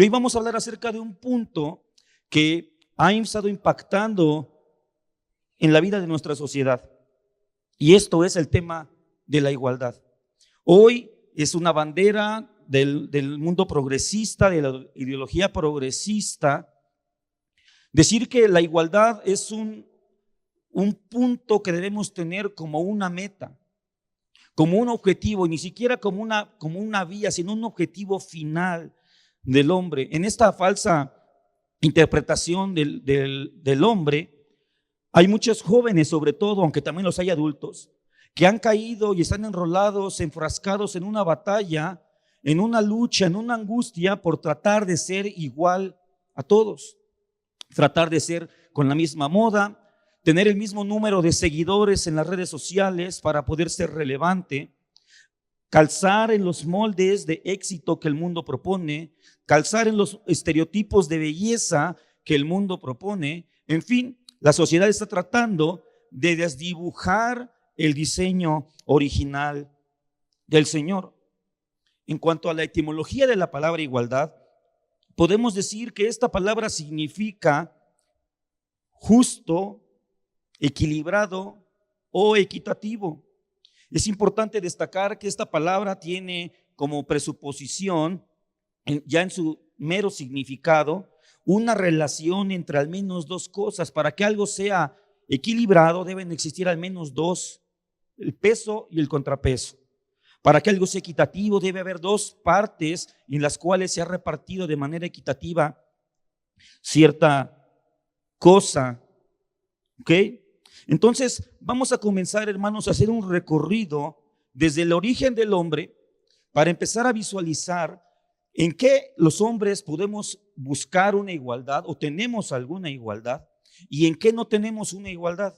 Y hoy vamos a hablar acerca de un punto que ha estado impactando en la vida de nuestra sociedad. Y esto es el tema de la igualdad. Hoy es una bandera del mundo progresista, de la ideología progresista, decir que la igualdad es un punto que debemos tener como una meta, como un objetivo, y ni siquiera como una vía, sino un objetivo final del hombre. En esta falsa interpretación del hombre, hay muchos jóvenes, sobre todo, aunque también los hay adultos, que han caído y están enrolados, enfrascados en una batalla, en una lucha, en una angustia por tratar de ser igual a todos, tratar de ser con la misma moda, tener el mismo número de seguidores en las redes sociales para poder ser relevante, calzar en los moldes de éxito que el mundo propone, calzar en los estereotipos de belleza que el mundo propone. En fin, la sociedad está tratando de desdibujar el diseño original del Señor. En cuanto a la etimología de la palabra igualdad, podemos decir que esta palabra significa justo, equilibrado o equitativo. Es importante destacar que esta palabra tiene como presuposición, ya en su mero significado, una relación entre al menos dos cosas. Para que algo sea equilibrado deben existir al menos dos, el peso y el contrapeso. Para que algo sea equitativo debe haber dos partes en las cuales se ha repartido de manera equitativa cierta cosa. ¿Ok? Entonces vamos a comenzar, hermanos, a hacer un recorrido desde el origen del hombre para empezar a visualizar en qué los hombres podemos buscar una igualdad o tenemos alguna igualdad y en qué no tenemos una igualdad,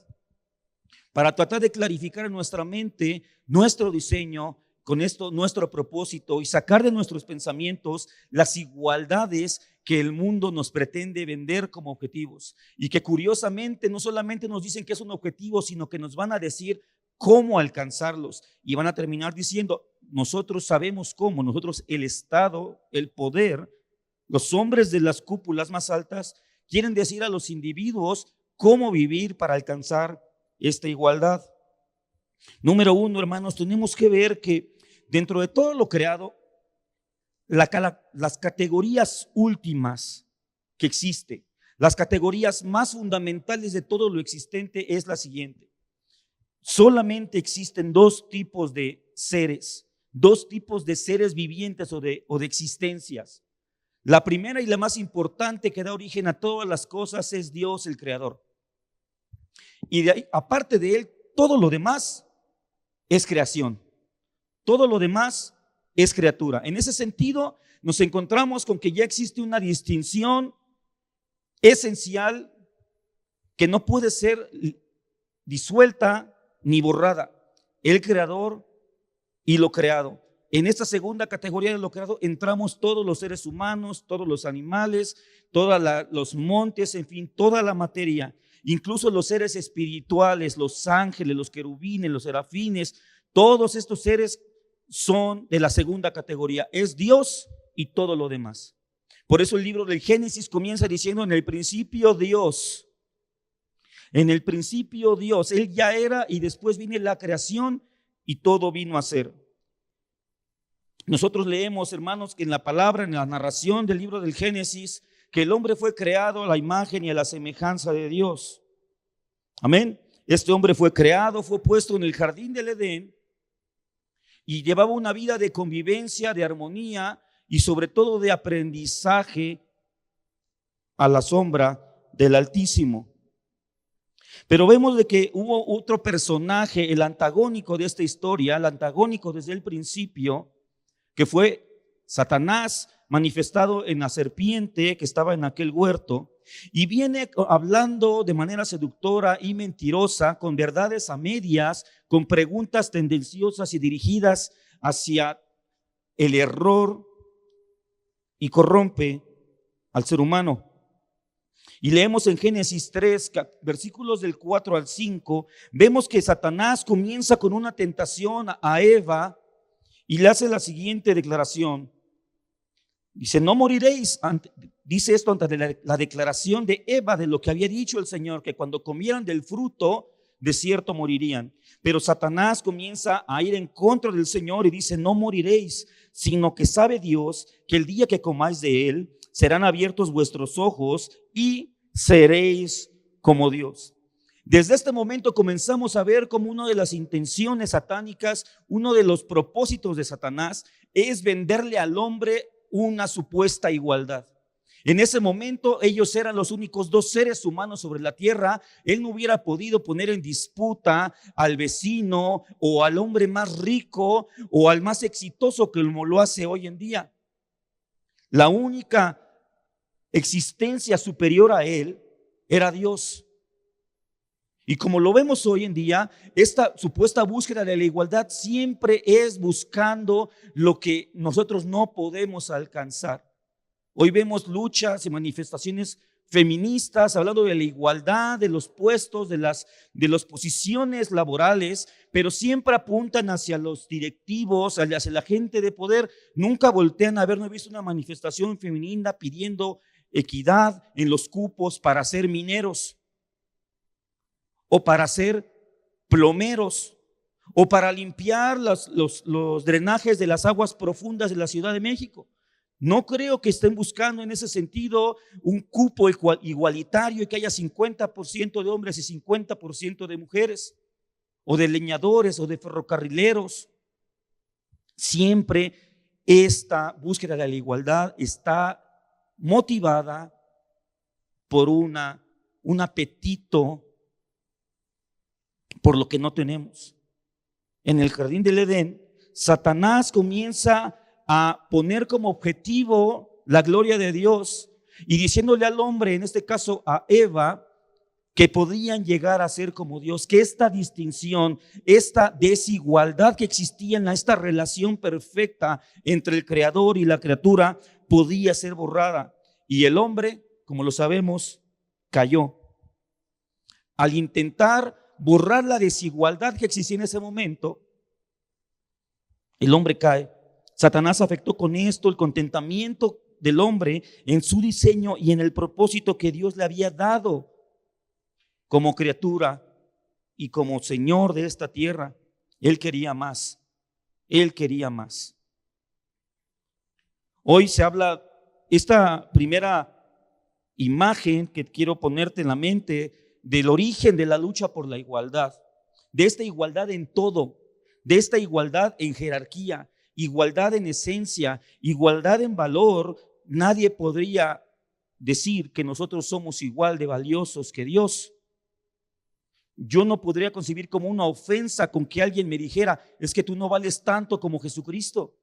para tratar de clarificar en nuestra mente nuestro diseño, con esto nuestro propósito, y sacar de nuestros pensamientos las igualdades que el mundo nos pretende vender como objetivos, y que curiosamente no solamente nos dicen que es un objetivo, sino que nos van a decir cómo alcanzarlos, y van a terminar diciendo: nosotros sabemos cómo, nosotros, el Estado, el poder, los hombres de las cúpulas más altas quieren decir a los individuos cómo vivir para alcanzar esta igualdad. Número uno, hermanos, tenemos que ver que dentro de todo lo creado, las categorías últimas que existen, las categorías más fundamentales de todo lo existente es la siguiente: solamente existen dos tipos de seres vivientes o de existencias. La primera y la más importante, que da origen a todas las cosas, es Dios, el Creador. Y de ahí, aparte de Él, todo lo demás es creación. Todo lo demás es criatura. En ese sentido, nos encontramos con que ya existe una distinción esencial que no puede ser disuelta ni borrada: el creador y lo creado. En esta segunda categoría de lo creado entramos todos los seres humanos, todos los animales, todos los montes, en fin, toda la materia, incluso los seres espirituales, los ángeles, los querubines, los serafines. Todos estos seres son de la segunda categoría: es Dios y todo lo demás. Por eso el libro del Génesis comienza diciendo: en el principio Dios. En el principio Dios, Él ya era, y después viene la creación y todo vino a ser. Nosotros leemos, hermanos, que en la palabra, en la narración del libro del Génesis, que el hombre fue creado a la imagen y a la semejanza de Dios. Amén. Este hombre fue creado, fue puesto en el jardín del Edén y llevaba una vida de convivencia, de armonía y sobre todo de aprendizaje a la sombra del Altísimo. Pero vemos de que hubo otro personaje, el antagónico de esta historia, el antagónico desde el principio, que fue Satanás, manifestado en la serpiente que estaba en aquel huerto, y viene hablando de manera seductora y mentirosa, con verdades a medias, con preguntas tendenciosas y dirigidas hacia el error, y corrompe al ser humano. Y leemos en Génesis 3, versículos del 4 al 5, vemos que Satanás comienza con una tentación a Eva y le hace la siguiente declaración: Dice, no moriréis. Dice esto ante la declaración de Eva de lo que había dicho el Señor, que cuando comieran del fruto, de cierto morirían. Pero Satanás comienza a ir en contra del Señor y dice, no moriréis, sino que sabe Dios que el día que comáis de él, serán abiertos vuestros ojos y seréis como Dios. Desde este momento comenzamos a ver como una de las intenciones satánicas, uno de los propósitos de Satanás es venderle al hombre una supuesta igualdad. En ese momento ellos eran los únicos dos seres humanos sobre la tierra. Él no hubiera podido poner en disputa al vecino o al hombre más rico o al más exitoso como lo hace hoy en día. La única existencia superior a él era Dios. Y como lo vemos hoy en día, esta supuesta búsqueda de la igualdad siempre es buscando lo que nosotros no podemos alcanzar. Hoy vemos luchas y manifestaciones feministas hablando de la igualdad, de los puestos, de las posiciones laborales, pero siempre apuntan hacia los directivos, hacia la gente de poder. Nunca voltean a ver, no he visto una manifestación femenina pidiendo equidad en los cupos para ser mineros o para ser plomeros o para limpiar los drenajes de las aguas profundas de la Ciudad de México. No creo que estén buscando en ese sentido un cupo igualitario y que haya 50% de hombres y 50% de mujeres, o de leñadores o de ferrocarrileros. Siempre esta búsqueda de la igualdad está motivada por un apetito por lo que no tenemos. En el jardín del Edén, Satanás comienza a poner como objetivo la gloria de Dios y diciéndole al hombre, en este caso a Eva, que podían llegar a ser como Dios, que esta distinción, esta desigualdad que existía en esta relación perfecta entre el creador y la criatura podía ser borrada. Y el hombre, como lo sabemos, cayó. Al intentar borrar la desigualdad que existía en ese momento, el hombre cae. Satanás afectó con esto el contentamiento del hombre en su diseño y en el propósito que Dios le había dado como criatura y como Señor de esta tierra. Él quería más. Él quería más. Hoy se habla, esta primera imagen que quiero ponerte en la mente, del origen de la lucha por la igualdad, de esta igualdad en todo, de esta igualdad en jerarquía, igualdad en esencia, igualdad en valor. Nadie podría decir que nosotros somos igual de valiosos que Dios. Yo no podría concebir como una ofensa con que alguien me dijera, es que tú no vales tanto como Jesucristo.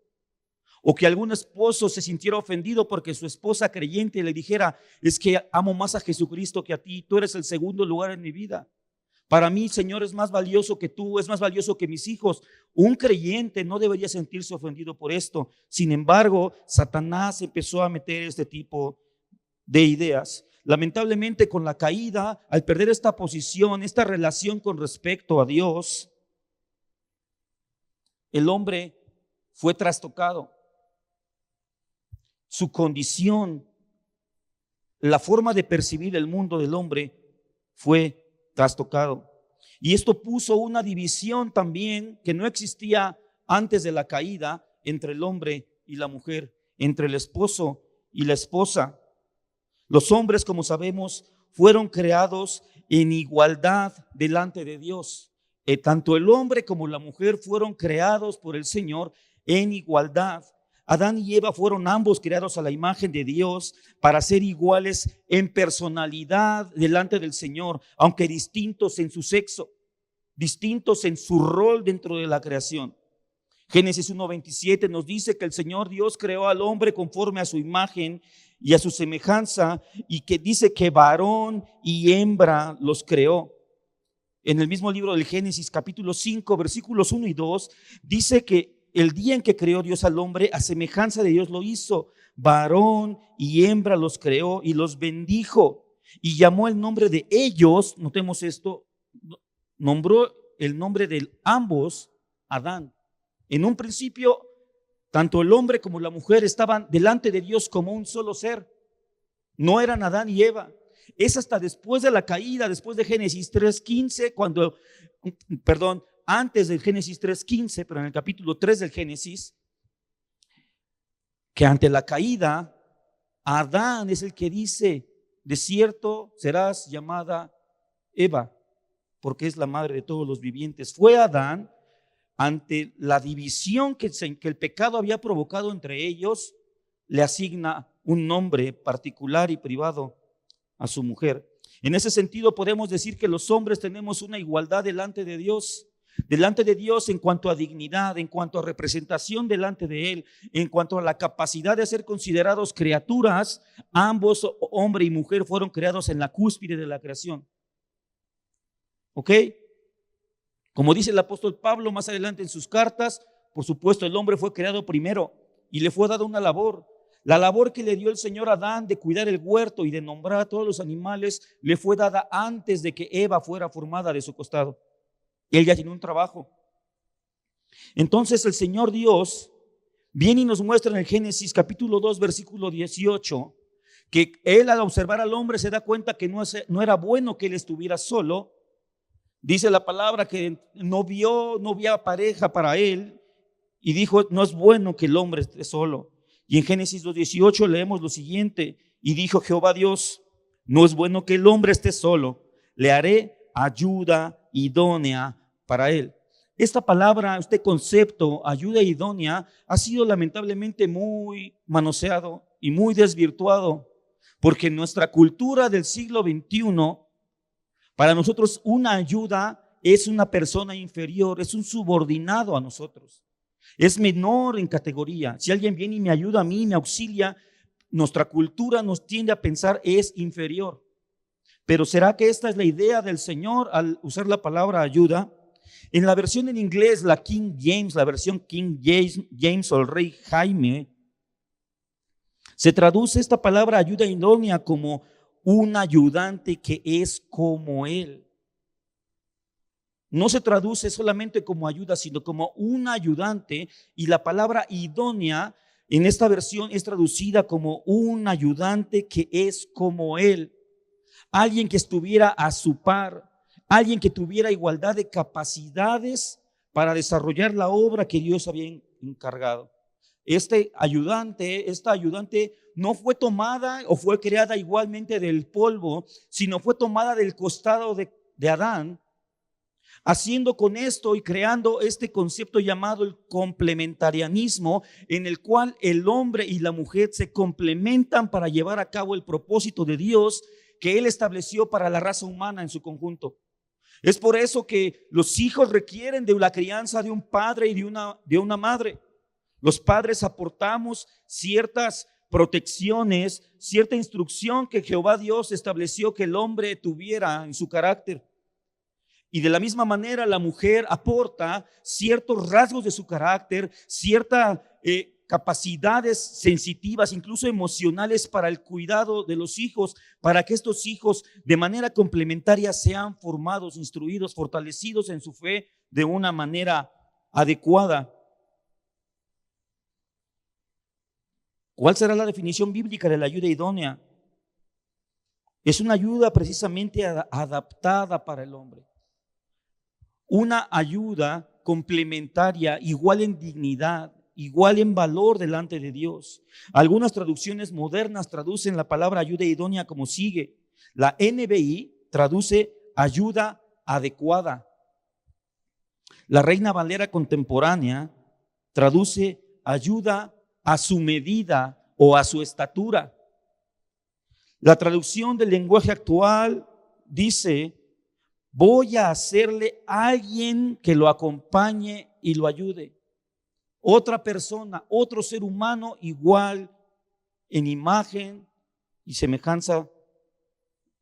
O que algún esposo se sintiera ofendido porque su esposa creyente le dijera, es que amo más a Jesucristo que a ti, tú eres el segundo lugar en mi vida. Para mí, Señor, es más valioso que tú, es más valioso que mis hijos. Un creyente no debería sentirse ofendido por esto. Sin embargo, Satanás empezó a meter este tipo de ideas. Lamentablemente, con la caída, al perder esta posición, esta relación con respecto a Dios, el hombre fue trastocado. Su condición, la forma de percibir el mundo del hombre fue trastocado. Y esto puso una división también que no existía antes de la caída entre el hombre y la mujer, entre el esposo y la esposa. Los hombres, como sabemos, fueron creados en igualdad delante de Dios. Tanto el hombre como la mujer fueron creados por el Señor en igualdad. Adán y Eva fueron ambos creados a la imagen de Dios para ser iguales en personalidad delante del Señor, aunque distintos en su sexo, distintos en su rol dentro de la creación. Génesis 1:27 nos dice que el Señor Dios creó al hombre conforme a su imagen y a su semejanza, y que dice que varón y hembra los creó. En el mismo libro del Génesis, capítulo 5, versículos 1 y 2, dice que el día en que creó Dios al hombre, a semejanza de Dios lo hizo. Varón y hembra los creó y los bendijo. Y llamó el nombre de ellos, notemos esto, nombró el nombre de ambos Adán. En un principio, Tanto el hombre como la mujer estaban delante de Dios como un solo ser. No eran Adán y Eva. Es hasta después de la caída, después de Génesis 3:15, antes del Génesis 3:15, pero en el capítulo 3 del Génesis, que ante la caída, Adán es el que dice: de cierto serás llamada Eva, porque es la madre de todos los vivientes. Fue Adán, ante la división que el pecado había provocado entre ellos, le asigna un nombre particular y privado a su mujer. En ese sentido podemos decir que los hombres tenemos una igualdad delante de Dios en cuanto a dignidad, en cuanto a representación delante de Él, en cuanto a la capacidad de ser considerados criaturas. Ambos, hombre y mujer, fueron creados en la cúspide de la creación. ¿Ok? Como dice el apóstol Pablo más adelante en sus cartas, por supuesto el hombre fue creado primero y le fue dada una labor. La labor que le dio el Señor a Adán de cuidar el huerto y de nombrar a todos los animales le fue dada antes de que Eva fuera formada de su costado. Él ya tiene un trabajo. Entonces el Señor Dios viene y nos muestra en el Génesis capítulo 2 versículo 18 que Él, al observar al hombre, se da cuenta que no era bueno que él estuviera solo. Dice la palabra que no había pareja para él y dijo: no es bueno que el hombre esté solo. Y en Génesis 2:18 leemos lo siguiente: y dijo Jehová Dios: no es bueno que el hombre esté solo, le haré ayuda idónea para él. Esta palabra, este concepto, ayuda idónea, ha sido lamentablemente muy manoseado y muy desvirtuado, porque en nuestra cultura del siglo XXI, para nosotros una ayuda es una persona inferior, es un subordinado a nosotros, es menor en categoría. Si alguien viene y me ayuda a mí, me auxilia, nuestra cultura nos tiende a pensar es inferior. Pero ¿será que esta es la idea del Señor al usar la palabra ayuda? En la versión en inglés, la King James, la versión King James o el Rey Jaime, se traduce esta palabra ayuda idónea como un ayudante que es como Él. No se traduce solamente como ayuda, sino como un ayudante, y la palabra idónea en esta versión es traducida como un ayudante que es como Él. Alguien que estuviera a su par, alguien que tuviera igualdad de capacidades para desarrollar la obra que Dios había encargado. Esta ayudante no fue tomada o fue creada igualmente del polvo, sino fue tomada del costado de Adán, haciendo con esto y creando este concepto llamado el complementarianismo, en el cual el hombre y la mujer se complementan para llevar a cabo el propósito de Dios que Él estableció para la raza humana en su conjunto. Es por eso que los hijos requieren de la crianza de un padre y de una madre. Los padres aportamos ciertas protecciones, cierta instrucción que Jehová Dios estableció que el hombre tuviera en su carácter. Y de la misma manera la mujer aporta ciertos rasgos de su carácter, ciertas capacidades sensitivas, incluso emocionales, para el cuidado de los hijos, para que estos hijos de manera complementaria sean formados, instruidos, fortalecidos en su fe de una manera adecuada. ¿Cuál será la definición bíblica de la ayuda idónea? Es una ayuda precisamente adaptada para el hombre. Una ayuda complementaria, igual en dignidad, igual en valor delante de Dios. Algunas traducciones modernas traducen la palabra ayuda idónea como sigue. La NBI traduce ayuda adecuada. La Reina Valera contemporánea traduce ayuda a su medida o a su estatura. La traducción del lenguaje actual dice: voy a hacerle a alguien que lo acompañe y lo ayude. Otra persona, otro ser humano igual en imagen y semejanza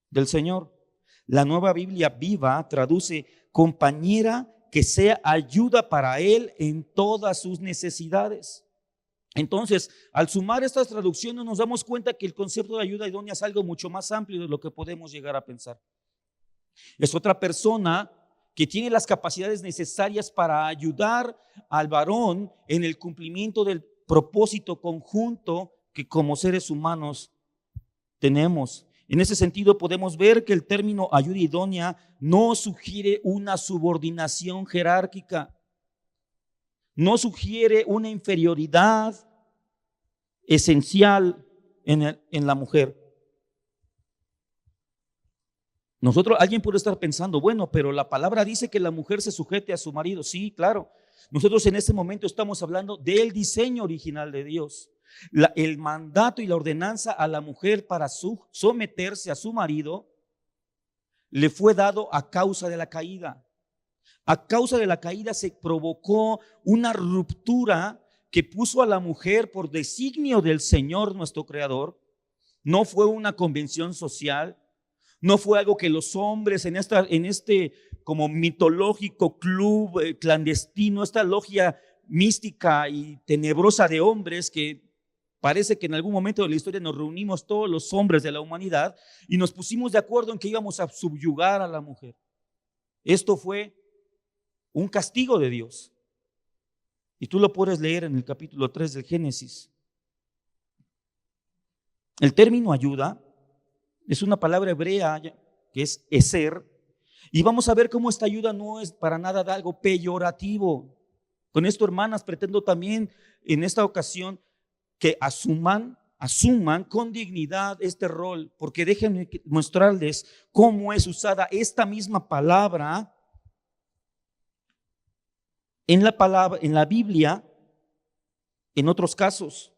del Señor. La Nueva Biblia Viva traduce compañera que sea ayuda para él en todas sus necesidades. Entonces, al sumar estas traducciones nos damos cuenta que el concepto de ayuda idónea es algo mucho más amplio de lo que podemos llegar a pensar. Es otra persona que tiene las capacidades necesarias para ayudar al varón en el cumplimiento del propósito conjunto que como seres humanos tenemos. En ese sentido podemos ver que el término ayuda idónea no sugiere una subordinación jerárquica, no sugiere una inferioridad esencial en la mujer. Alguien puede estar pensando, bueno, pero la palabra dice que la mujer se sujete a su marido. Sí, claro. Nosotros en este momento estamos hablando del diseño original de Dios. El mandato y la ordenanza a la mujer para someterse a su marido le fue dado a causa de la caída. A causa de la caída se provocó una ruptura que puso a la mujer por designio del Señor nuestro Creador. No fue una convención social, no fue algo que los hombres en este como mitológico club clandestino, esta logia mística y tenebrosa de hombres que parece que en algún momento de la historia nos reunimos todos los hombres de la humanidad y nos pusimos de acuerdo en que íbamos a subyugar a la mujer. Esto fue un castigo de Dios. Y tú lo puedes leer en el capítulo 3 del Génesis. El término ayuda es una palabra hebrea que es eser, y vamos a ver cómo esta ayuda no es para nada de algo peyorativo. Con esto, hermanas, pretendo también en esta ocasión que asuman con dignidad este rol, porque déjenme mostrarles cómo es usada esta misma palabra en la Biblia, en otros casos.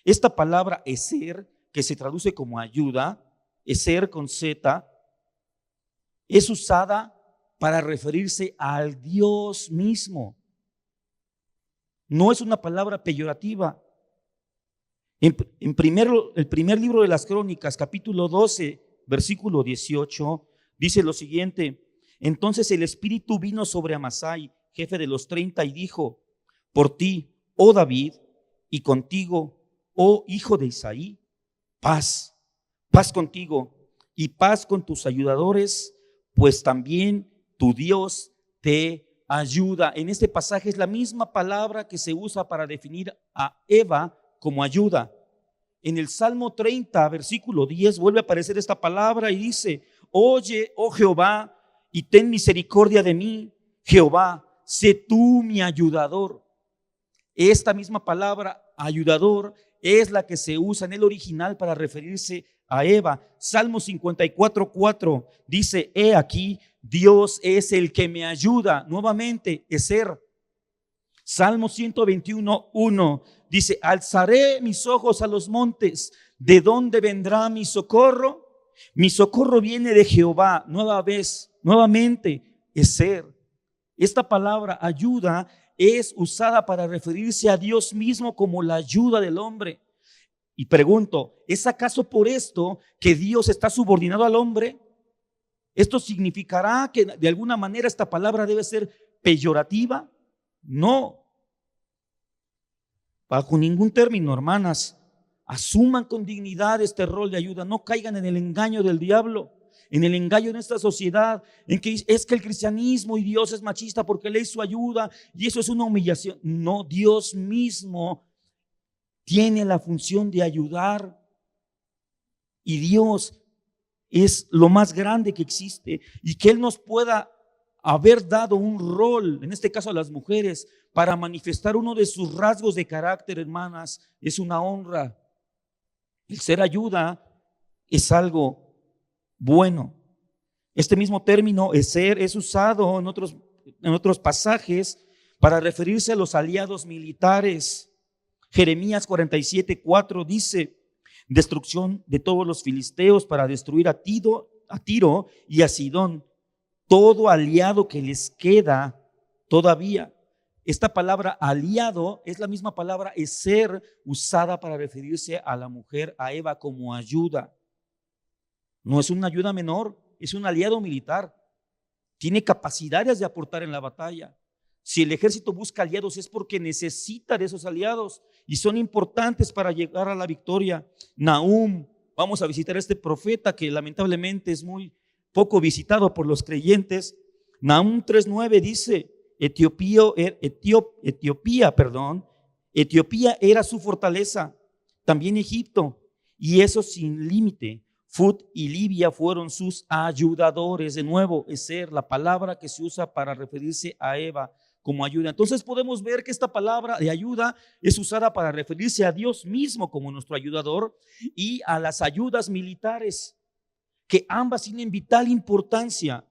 Esta palabra eser, que se traduce como ayuda, eser con Z, es usada para referirse al Dios mismo. No es una palabra peyorativa. El primer libro de las Crónicas, capítulo 12, versículo 18, dice lo siguiente: entonces el Espíritu vino sobre Amasai, jefe de los 30, y dijo: por ti, oh David, y contigo, oh hijo de Isaí, paz contigo y paz con tus ayudadores, pues también tu Dios te ayuda. En este pasaje es la misma palabra que se usa para definir a Eva como ayuda. En el Salmo 30, versículo 10, vuelve a aparecer esta palabra y dice: oye, oh Jehová, y ten misericordia de mí. Jehová, sé tú mi ayudador. Esta misma palabra, ayudador, es la que se usa en el original para referirse a Eva. Salmo 54:4 dice: he aquí, Dios es el que me ayuda. Nuevamente, eser. Salmo 121:1 dice: alzaré mis ojos a los montes, ¿de dónde vendrá mi socorro? Mi socorro viene de Jehová. Nuevamente, eser. Esta palabra ayuda es usada para referirse a Dios mismo como la ayuda del hombre. Y pregunto, ¿es acaso por esto que Dios está subordinado al hombre? ¿Esto significará que de alguna manera esta palabra debe ser peyorativa? No, bajo ningún término, hermanas. Asuman con dignidad este rol de ayuda. No caigan en el engaño del diablo, en el engaño de esta sociedad, en que es que el cristianismo y Dios es machista porque le hizo ayuda y eso es una humillación. No, Dios mismo tiene la función de ayudar y Dios es lo más grande que existe, y que Él nos pueda haber dado un rol, en este caso a las mujeres, para manifestar uno de sus rasgos de carácter, hermanas, es una honra. El ser ayuda es algo bueno. Este mismo término, ser, es usado en otros pasajes para referirse a los aliados militares. Jeremías 47:4 dice: destrucción de todos los filisteos para destruir a Tiro y a Sidón, todo aliado que les queda todavía. Esta palabra aliado es la misma palabra eser, usada para referirse a la mujer, a Eva, como ayuda. No es una ayuda menor, es un aliado militar. Tiene capacidades de aportar en la batalla. Si el ejército busca aliados es porque necesita de esos aliados y son importantes para llegar a la victoria. Nahum, vamos a visitar a este profeta que lamentablemente es muy poco visitado por los creyentes. Nahum 3:9 dice: Etiopía, Etiopía era su fortaleza, también Egipto, y eso sin límite. Fut y Libia fueron sus ayudadores. De nuevo, Ezer, la palabra que se usa para referirse a Eva como ayuda. Entonces podemos ver que esta palabra de ayuda es usada para referirse a Dios mismo como nuestro ayudador y a las ayudas militares, que ambas tienen vital importancia.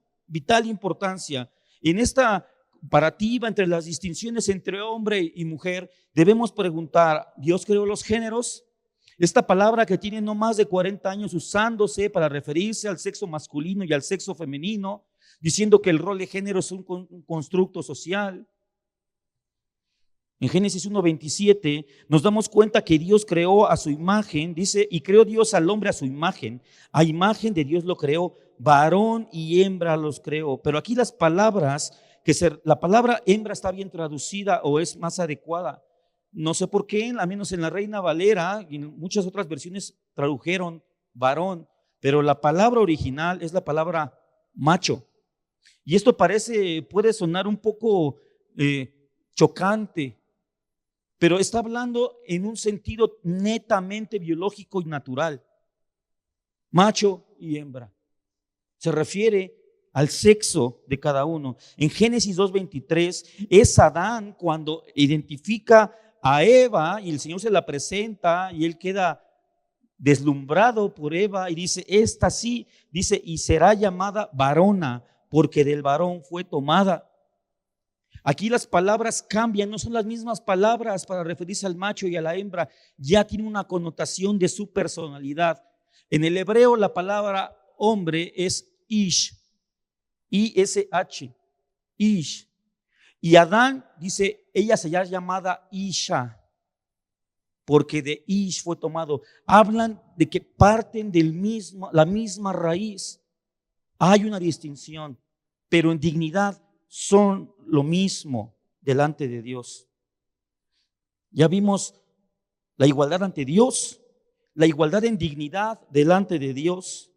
En esta comparativa entre las distinciones entre hombre y mujer, debemos preguntar, ¿Dios creó los géneros? Esta palabra que tiene no más de 40 años usándose para referirse al sexo masculino y al sexo femenino, diciendo que el rol de género es un constructo social. En Génesis 1:27 nos damos cuenta que Dios creó a su imagen, dice, y creó Dios al hombre a su imagen de Dios lo creó, varón y hembra los creó. Pero aquí las palabras, la palabra hembra está bien traducida o es más adecuada. No sé por qué, al menos en la Reina Valera y en muchas otras versiones tradujeron varón, pero la palabra original es la palabra macho. Y esto puede sonar un poco chocante, pero está hablando en un sentido netamente biológico y natural. Macho y hembra. Se refiere al sexo de cada uno. En Génesis 2:23 es Adán cuando identifica a Eva y el Señor se la presenta y él queda deslumbrado por Eva y dice, esta sí, dice, y será llamada varona porque del varón fue tomada. Aquí las palabras cambian, no son las mismas palabras para referirse al macho y a la hembra, ya tiene una connotación de su personalidad. En el hebreo la palabra hombre es ish, I-S-H, ish. Y Adán dice, ella será llamada Isha, porque de Ish fue tomado. Hablan de que parten la misma raíz. Hay una distinción, pero en dignidad son lo mismo delante de Dios. Ya vimos la igualdad ante Dios, la igualdad en dignidad delante de Dios.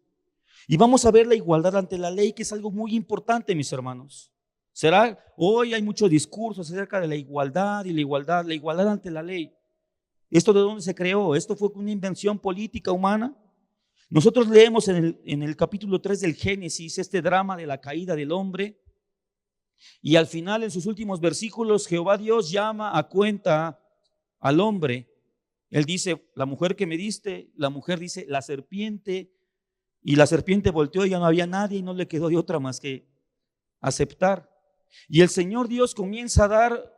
Y vamos a ver la igualdad ante la ley, que es algo muy importante, mis hermanos. Hoy hay muchos discursos acerca de la igualdad y la igualdad ante la ley. ¿Esto de dónde se creó? ¿Esto fue una invención política humana? Nosotros leemos en el capítulo 3 del Génesis este drama de la caída del hombre y al final en sus últimos versículos Jehová Dios llama a cuenta al hombre. Él dice, la mujer que me diste, la mujer dice, la serpiente, y la serpiente volteó y ya no había nadie y no le quedó de otra más que aceptar. Y el Señor Dios comienza a dar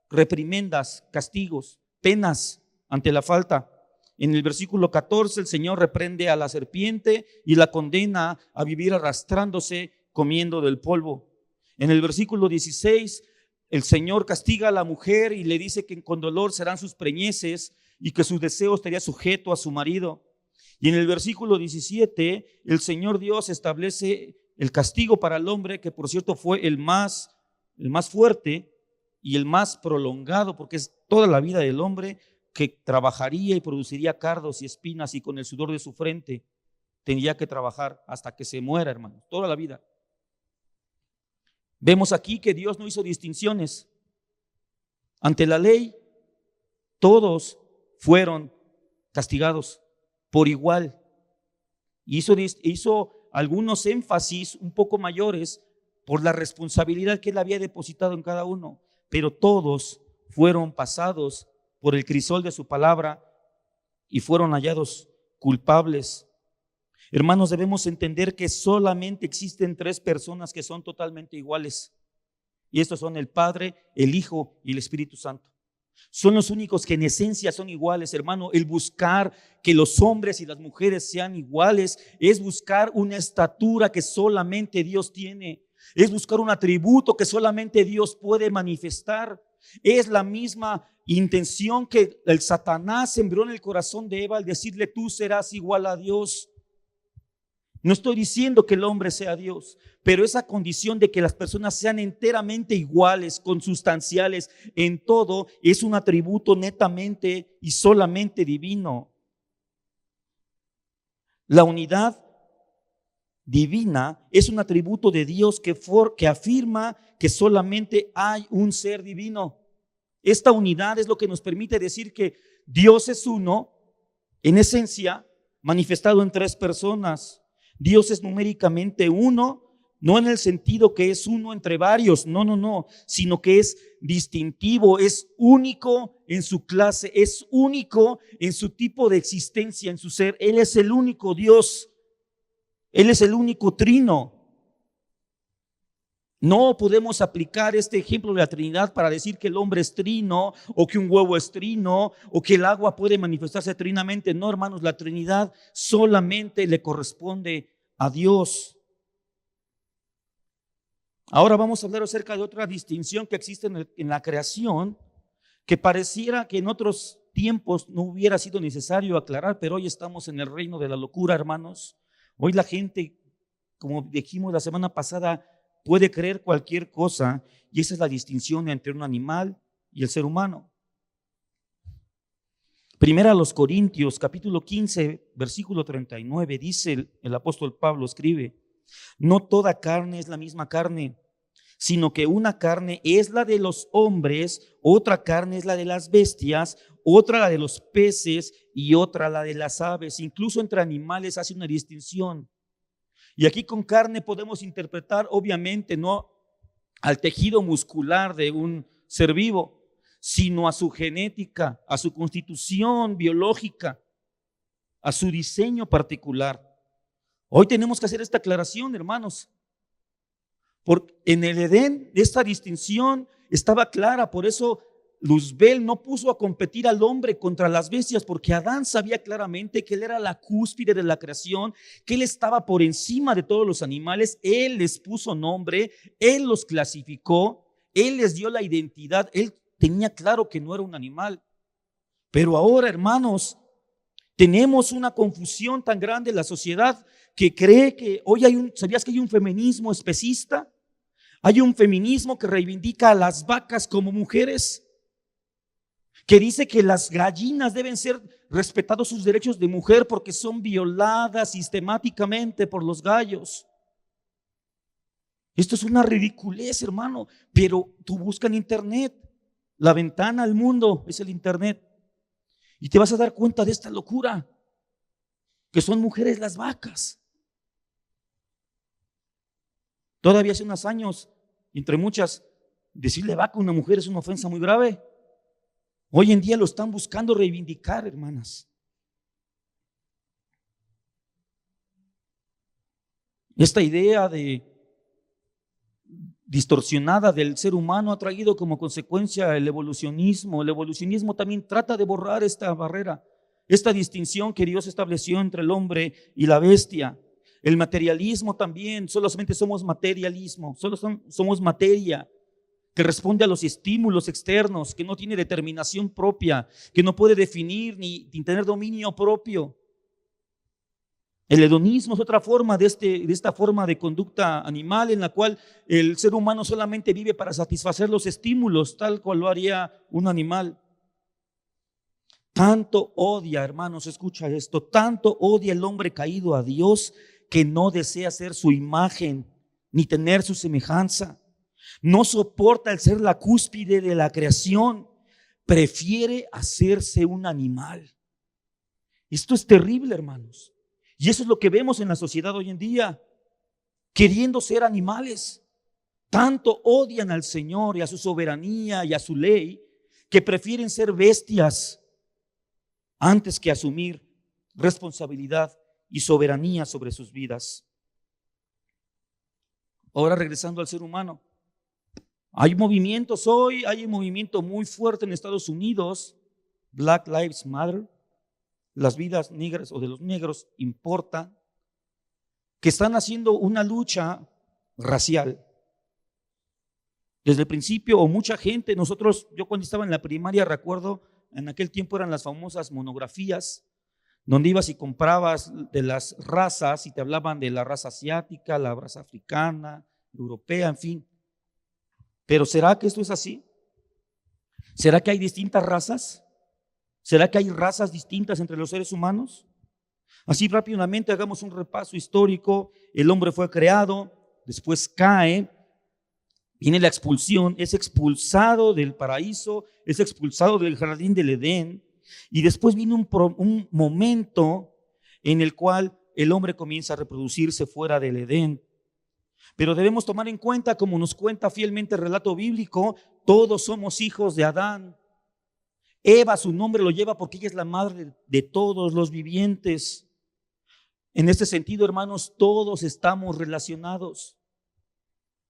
reprimendas, castigos, penas ante la falta. En el versículo 14 el Señor reprende a la serpiente y la condena a vivir arrastrándose, comiendo del polvo. En el versículo 16 el Señor castiga a la mujer y le dice que con dolor serán sus preñeces y que su deseo estaría sujeto a su marido. Y en el versículo 17 el Señor Dios establece el castigo para el hombre, que por cierto fue el más fuerte y el más prolongado, porque es toda la vida del hombre que trabajaría y produciría cardos y espinas y con el sudor de su frente tendría que trabajar hasta que se muera, hermanos, toda la vida. Vemos aquí que Dios no hizo distinciones. Ante la ley, todos fueron castigados por igual. Hizo algunos énfasis un poco mayores por la responsabilidad que él había depositado en cada uno, pero todos fueron pasados por el crisol de su palabra y fueron hallados culpables. Hermanos, debemos entender que solamente existen 3 personas que son totalmente iguales, y estos son el Padre, el Hijo y el Espíritu Santo. Son los únicos que en esencia son iguales, hermano. El buscar que los hombres y las mujeres sean iguales es buscar una estatura que solamente Dios tiene, es buscar un atributo que solamente Dios puede manifestar. Es la misma intención que el Satanás sembró en el corazón de Eva al decirle, tú serás igual a Dios. No estoy diciendo que el hombre sea Dios, pero esa condición de que las personas sean enteramente iguales, consustanciales en todo, es un atributo netamente y solamente divino. La unidad divina es un atributo de Dios que afirma que solamente hay un ser divino. Esta unidad es lo que nos permite decir que Dios es uno, en esencia, manifestado en tres personas. Dios es numéricamente uno, no en el sentido que es uno entre varios, no, sino que es distintivo, es único en su clase, es único en su tipo de existencia, en su ser. Él es el único Dios, Él es el único trino. No podemos aplicar este ejemplo de la Trinidad para decir que el hombre es trino, o que un huevo es trino, o que el agua puede manifestarse trinamente. No, hermanos, la Trinidad solamente le corresponde a Dios. Ahora vamos a hablar acerca de otra distinción que existe en la creación, que pareciera que en otros tiempos no hubiera sido necesario aclarar, pero hoy estamos en el reino de la locura, hermanos. Hoy la gente, como dijimos la semana pasada, puede creer cualquier cosa, y esa es la distinción entre un animal y el ser humano. Primera a los Corintios, capítulo 15, versículo 39, dice el apóstol Pablo, escribe: no toda carne es la misma carne, sino que una carne es la de los hombres, otra carne es la de las bestias, otra la de los peces y otra la de las aves. Incluso entre animales hace una distinción. Y aquí con carne podemos interpretar, obviamente, no al tejido muscular de un ser vivo, sino a su genética, a su constitución biológica, a su diseño particular. Hoy tenemos que hacer esta aclaración, hermanos, porque en el Edén esta distinción estaba clara. Por eso Luzbel no puso a competir al hombre contra las bestias, porque Adán sabía claramente que él era la cúspide de la creación, que él estaba por encima de todos los animales. Él les puso nombre, él los clasificó, él les dio la identidad. Él tenía claro que no era un animal. Pero ahora, hermanos, tenemos una confusión tan grande en la sociedad que cree que hoy ¿sabías que hay un feminismo especista? Hay un feminismo que reivindica a las vacas como mujeres, que dice que las gallinas deben ser respetados sus derechos de mujer porque son violadas sistemáticamente por los gallos. Esto es una ridiculez, hermano, pero tú busca en internet, la ventana al mundo es el internet, y te vas a dar cuenta de esta locura, que son mujeres las vacas. Todavía hace unos años, entre muchas, decirle vaca a una mujer es una ofensa muy grave. Hoy en día lo están buscando reivindicar, hermanas. Esta idea distorsionada del ser humano ha traído como consecuencia el evolucionismo. El evolucionismo también trata de borrar esta barrera, esta distinción que Dios estableció entre el hombre y la bestia. El materialismo también, solamente somos materialismo, solo somos materia que responde a los estímulos externos, que no tiene determinación propia, que no puede definir ni tener dominio propio. El hedonismo es otra forma de esta forma de conducta animal, en la cual el ser humano solamente vive para satisfacer los estímulos, tal cual lo haría un animal. Tanto odia, hermanos, escucha esto, tanto odia el hombre caído a Dios, que no desea ser su imagen ni tener su semejanza. No soporta el ser la cúspide de la creación, prefiere hacerse un animal. Esto es terrible, hermanos, y eso es lo que vemos en la sociedad hoy en día, queriendo ser animales. Tanto odian al Señor y a su soberanía y a su ley, que prefieren ser bestias antes que asumir responsabilidad y soberanía sobre sus vidas. Ahora, regresando al ser humano, hay movimientos hoy, hay un movimiento muy fuerte en Estados Unidos, Black Lives Matter, las vidas negras o de los negros importan, que están haciendo una lucha racial. Desde el principio, o mucha gente, yo cuando estaba en la primaria recuerdo, en aquel tiempo eran las famosas monografías, donde ibas y comprabas de las razas y te hablaban de la raza asiática, la raza africana, europea, en fin. Pero ¿será que esto es así? ¿Será que hay distintas razas? ¿Será que hay razas distintas entre los seres humanos? Así rápidamente hagamos un repaso histórico. El hombre fue creado, después cae, Viene la expulsión, es expulsado del paraíso, es expulsado del jardín del Edén, y después viene un momento en el cual el hombre comienza a reproducirse fuera del Edén. Pero debemos tomar en cuenta, como nos cuenta fielmente el relato bíblico, todos somos hijos de Adán. Eva, su nombre lo lleva porque ella es la madre de todos los vivientes. En este sentido, hermanos, todos estamos relacionados.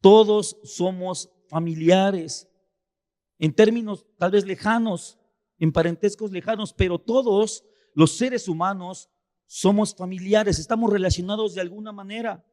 Todos somos familiares, en términos tal vez lejanos, en parentescos lejanos, pero todos los seres humanos somos familiares, estamos relacionados de alguna manera.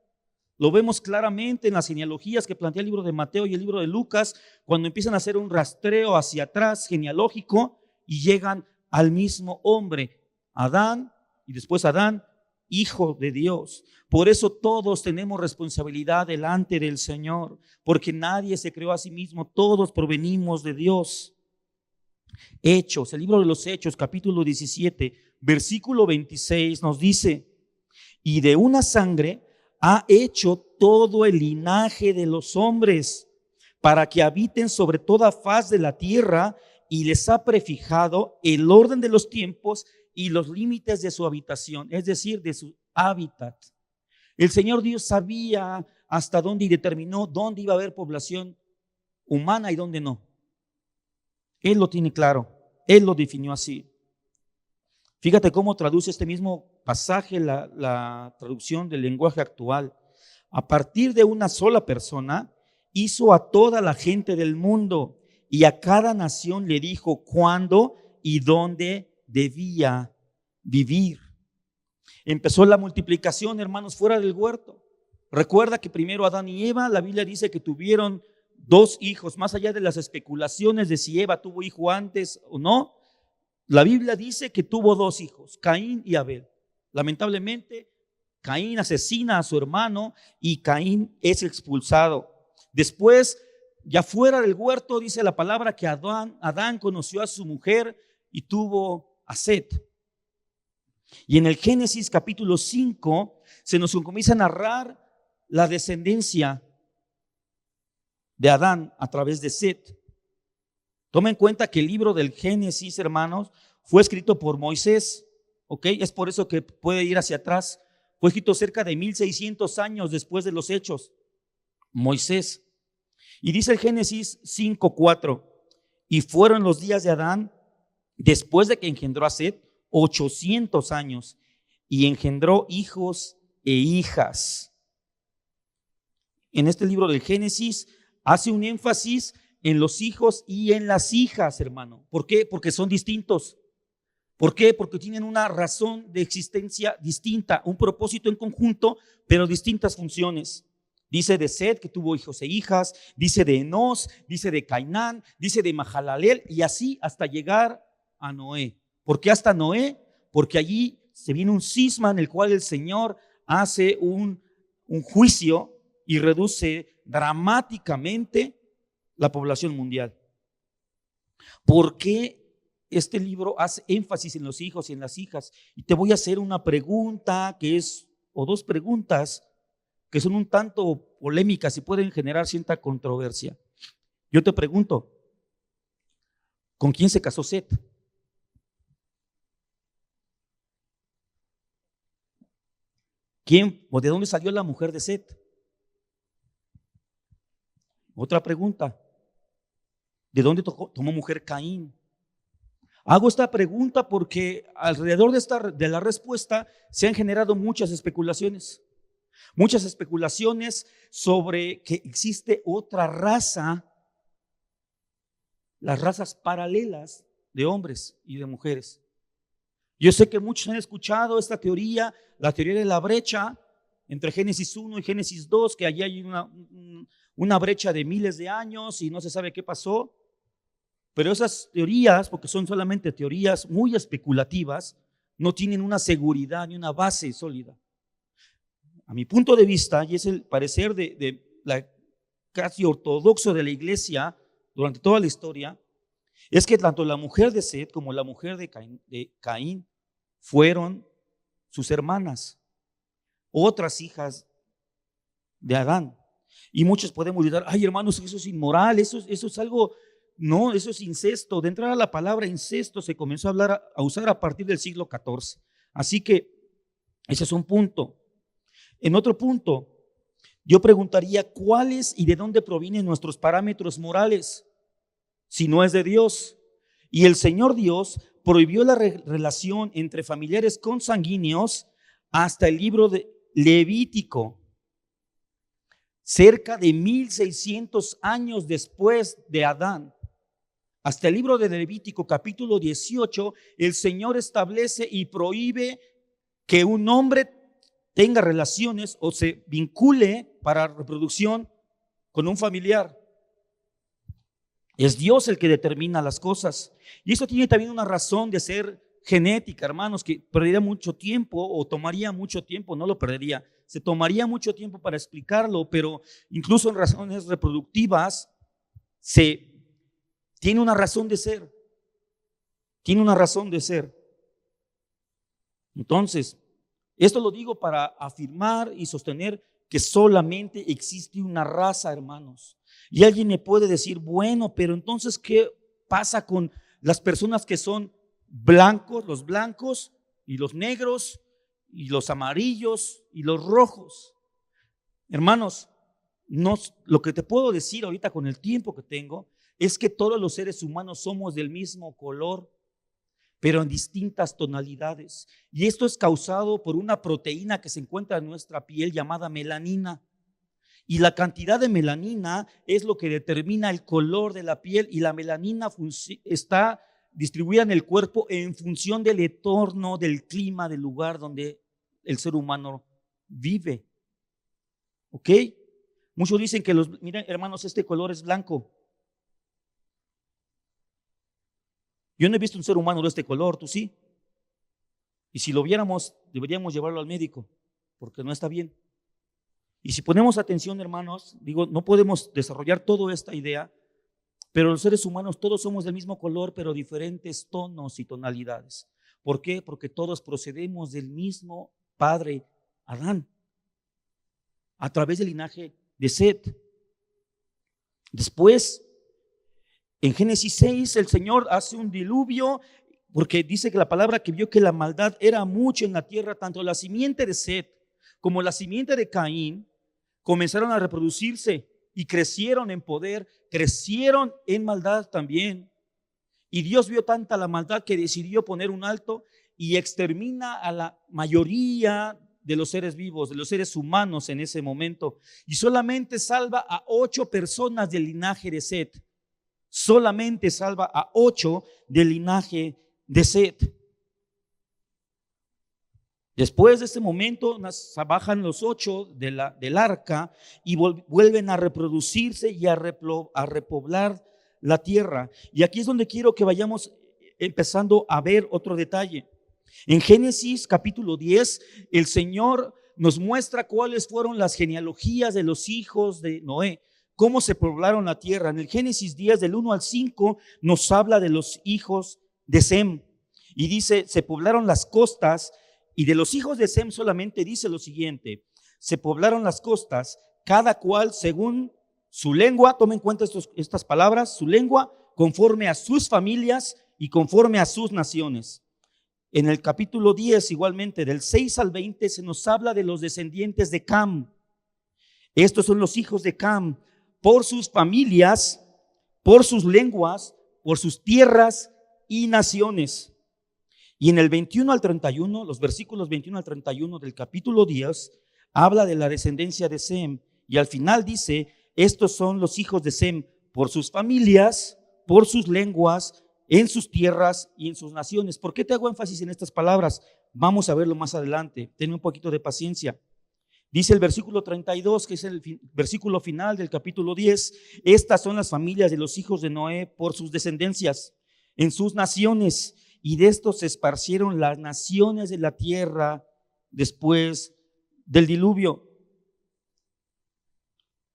Lo vemos claramente en las genealogías que plantea el libro de Mateo y el libro de Lucas, cuando empiezan a hacer un rastreo hacia atrás genealógico y llegan al mismo hombre, Adán, y después Adán, hijo de Dios. Por eso todos tenemos responsabilidad delante del Señor, porque nadie se creó a sí mismo, todos provenimos de Dios. Hechos, el libro de los Hechos, capítulo 17, versículo 26 nos dice: y de una sangre ha hecho todo el linaje de los hombres, para que habiten sobre toda faz de la tierra, y les ha prefijado el orden de los tiempos y los límites de su habitación, es decir, de su hábitat. El Señor Dios sabía hasta dónde y determinó dónde iba a haber población humana y dónde no. Él lo tiene claro, Él lo definió así. Fíjate cómo traduce este mismo pasaje la traducción del lenguaje actual. A partir de una sola persona, hizo a toda la gente del mundo, y a cada nación le dijo cuándo y dónde debía vivir. Empezó la multiplicación, hermanos, fuera del huerto. Recuerda que primero Adán y Eva, la Biblia dice que tuvieron 2 hijos, más allá de las especulaciones de si Eva tuvo hijo antes o no. La Biblia dice que tuvo 2 hijos, Caín y Abel. Lamentablemente, Caín asesina a su hermano y Caín es expulsado. Después, ya fuera del huerto, dice la palabra que Adán conoció a su mujer y tuvo a Set. Y en el Génesis capítulo 5 se nos comienza a narrar la descendencia de Adán a través de Set. Toma en cuenta que el libro del Génesis, hermanos, fue escrito por Moisés, ¿ok? Es por eso que puede ir hacia atrás. Fue escrito cerca de 1600 años después de los Hechos. Moisés. Y dice el Génesis 5:4: y fueron los días de Adán, después de que engendró a Set, 800 años, y engendró hijos e hijas. En este libro del Génesis hace un énfasis en los hijos y en las hijas, hermano. ¿Por qué? Porque son distintos. ¿Por qué? Porque tienen una razón de existencia distinta, un propósito en conjunto, pero distintas funciones. Dice de Set que tuvo hijos e hijas, dice de Enos, dice de Cainán, dice de Mahalalel, y así hasta llegar a Noé. ¿Por qué hasta Noé? Porque allí se viene un cisma en el cual el Señor hace un juicio y reduce dramáticamente la población mundial. ¿Por qué este libro hace énfasis en los hijos y en las hijas? Y te voy a hacer una pregunta o 2 preguntas que son un tanto polémicas y pueden generar cierta controversia. Yo te pregunto, ¿con quién se casó Set? ¿Quién o de dónde salió la mujer de Set? Otra pregunta, ¿de dónde tomó mujer Caín? Hago esta pregunta porque alrededor de la respuesta se han generado muchas especulaciones sobre que existe otra raza, las razas paralelas de hombres y de mujeres. Yo sé que muchos han escuchado esta teoría, la teoría de la brecha entre Génesis 1 y Génesis 2, que allí hay una brecha de miles de años y no se sabe qué pasó. Pero esas teorías, porque son solamente teorías muy especulativas, no tienen una seguridad ni una base sólida. A mi punto de vista, y es el parecer de la casi ortodoxo de la iglesia durante toda la historia, es que tanto la mujer de Set como la mujer de Caín fueron sus hermanas, otras hijas de Adán. Y muchos podemos gritar, ay hermanos, eso es inmoral, eso es algo, no, eso es incesto. De entrada la palabra incesto se comenzó a hablar, a usar a partir del siglo XIV. Así que ese es un punto. En otro punto, yo preguntaría, ¿cuáles y de dónde provienen nuestros parámetros morales? Si no es de Dios. Y el Señor Dios prohibió la relación entre familiares consanguíneos hasta el libro de Levítico, cerca de 1600 años después de Adán. Hasta el libro de Levítico, capítulo 18, el Señor establece y prohíbe que un hombre tenga relaciones o se vincule para reproducción con un familiar. Es Dios el que determina las cosas. Y eso tiene también una razón de ser genética, hermanos, que perdería mucho tiempo o tomaría mucho tiempo, no lo perdería, se tomaría mucho tiempo para explicarlo, pero incluso en razones reproductivas tiene una razón de ser. Tiene una razón de ser. Entonces, esto lo digo para afirmar y sostener que solamente existe una raza, hermanos. Y alguien me puede decir, bueno, pero entonces, ¿qué pasa con las personas que son blancos, los blancos y los negros y los amarillos y los rojos? Hermanos, lo que te puedo decir ahorita con el tiempo que tengo es que todos los seres humanos somos del mismo color, pero en distintas tonalidades. Y esto es causado por una proteína que se encuentra en nuestra piel llamada melanina. Y la cantidad de melanina es lo que determina el color de la piel, y la melanina está distribuida en el cuerpo en función del entorno, del clima, del lugar donde el ser humano vive. ¿Ok? Muchos dicen que miren hermanos, este color es blanco. Yo no he visto un ser humano de este color, ¿tú sí? Y si lo viéramos, deberíamos llevarlo al médico, porque no está bien. Y si ponemos atención, hermanos, digo, no podemos desarrollar toda esta idea, pero los seres humanos todos somos del mismo color, pero diferentes tonos y tonalidades. ¿Por qué? Porque todos procedemos del mismo padre, Adán, a través del linaje de Set. Después, en Génesis 6, el Señor hace un diluvio, porque dice que la palabra que vio que la maldad era mucho en la tierra, tanto la simiente de Set como la simiente de Caín comenzaron a reproducirse y crecieron en poder, crecieron en maldad también. Y Dios vio tanta la maldad que decidió poner un alto y extermina a la mayoría de los seres vivos, de los seres humanos en ese momento. Y solamente salva a 8 personas del linaje de Set. Solamente salva a 8 del linaje de Set. Después de este momento bajan los 8 del arca y vuelven a reproducirse y a repoblar la tierra. Y aquí es donde quiero que vayamos empezando a ver otro detalle. En Génesis capítulo 10, el Señor nos muestra cuáles fueron las genealogías de los hijos de Noé, cómo se poblaron la tierra. En el Génesis 10, del 1 al 5, nos habla de los hijos de Sem. Y dice, se poblaron las costas. Y de los hijos de Sem solamente dice lo siguiente: se poblaron las costas, cada cual según su lengua. Tomen en cuenta estas palabras: su lengua, conforme a sus familias y conforme a sus naciones. En el capítulo 10, igualmente, del 6 al 20, se nos habla de los descendientes de Cam. Estos son los hijos de Cam, por sus familias, por sus lenguas, por sus tierras y naciones. Y en el 21 al 31, los versículos 21 al 31 del capítulo 10, habla de la descendencia de Sem. Y al final dice, estos son los hijos de Sem, por sus familias, por sus lenguas, en sus tierras y en sus naciones. ¿Por qué te hago énfasis en estas palabras? Vamos a verlo más adelante. Ten un poquito de paciencia. Dice el versículo 32, que es el versículo final del capítulo 10, estas son las familias de los hijos de Noé por sus descendencias, en sus naciones. Y de estos se esparcieron las naciones de la tierra después del diluvio.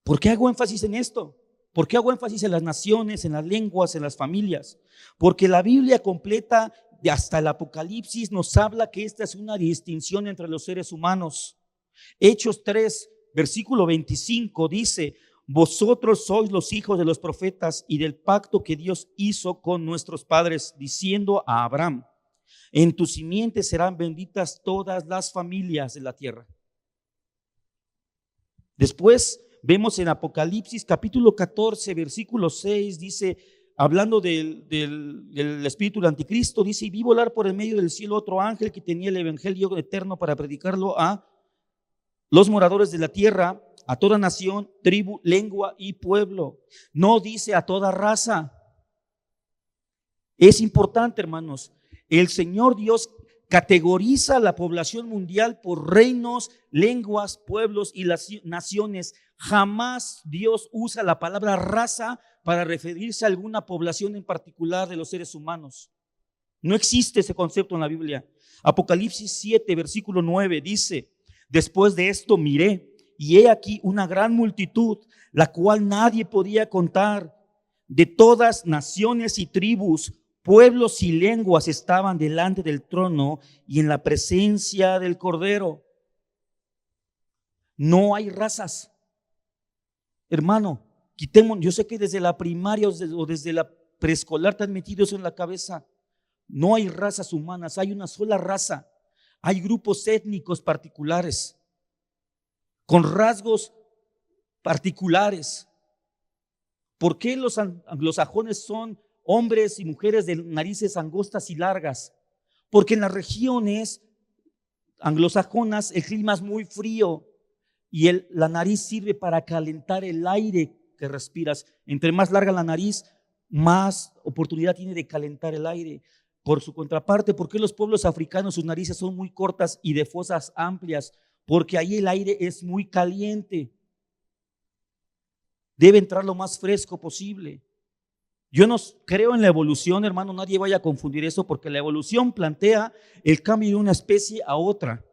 ¿Por qué hago énfasis en esto? ¿Por qué hago énfasis en las naciones, en las lenguas, en las familias? Porque la Biblia completa, hasta el Apocalipsis, nos habla que esta es una distinción entre los seres humanos. Hechos 3, versículo 25 dice: vosotros sois los hijos de los profetas y del pacto que Dios hizo con nuestros padres, diciendo a Abraham: en tu simiente serán benditas todas las familias de la tierra. Después vemos en Apocalipsis capítulo 14, versículo 6, dice, hablando del espíritu del anticristo, dice: y vi volar por el medio del cielo otro ángel que tenía el evangelio eterno para predicarlo a los moradores de la tierra, a toda nación, tribu, lengua y pueblo. No dice a toda raza. Es importante, hermanos. El Señor Dios categoriza la población mundial por reinos, lenguas, pueblos y las naciones. Jamás Dios usa la palabra raza para referirse a alguna población en particular de los seres humanos. No existe ese concepto en la Biblia. Apocalipsis 7, versículo 9 dice: después de esto miré, y he aquí una gran multitud, la cual nadie podía contar, de todas naciones y tribus, pueblos y lenguas, estaban delante del trono y en la presencia del Cordero. No hay razas. Hermano, quitemos, yo sé que desde la primaria o desde la preescolar te han metido eso en la cabeza. No hay razas humanas, hay una sola raza. Hay grupos étnicos particulares, con rasgos particulares. ¿Por qué los anglosajones son hombres y mujeres de narices angostas y largas? Porque en las regiones anglosajonas el clima es muy frío y la nariz sirve para calentar el aire que respiras. Entre más larga la nariz, más oportunidad tiene de calentar el aire. Por su contraparte, ¿por qué los pueblos africanos sus narices son muy cortas y de fosas amplias? Porque ahí el aire es muy caliente. Debe entrar lo más fresco posible. Yo no creo en la evolución, hermano, nadie vaya a confundir eso, porque la evolución plantea el cambio de una especie a otra.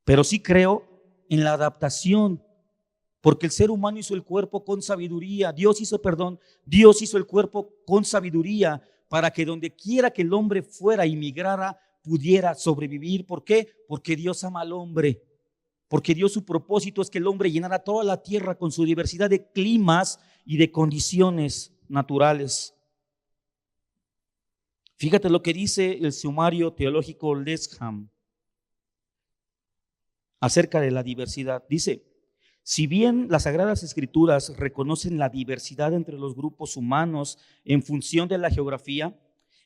Pero sí creo en la adaptación, porque el ser humano hizo el cuerpo con sabiduría. Dios hizo el cuerpo con sabiduría para que donde quiera que el hombre fuera y migrara, pudiera sobrevivir. ¿Por qué? Porque Dios ama al hombre. Porque Dios, su propósito es que el hombre llenara toda la tierra con su diversidad de climas y de condiciones naturales. Fíjate lo que dice el sumario teológico Lesham acerca de la diversidad. Dice: si bien las Sagradas Escrituras reconocen la diversidad entre los grupos humanos en función de la geografía,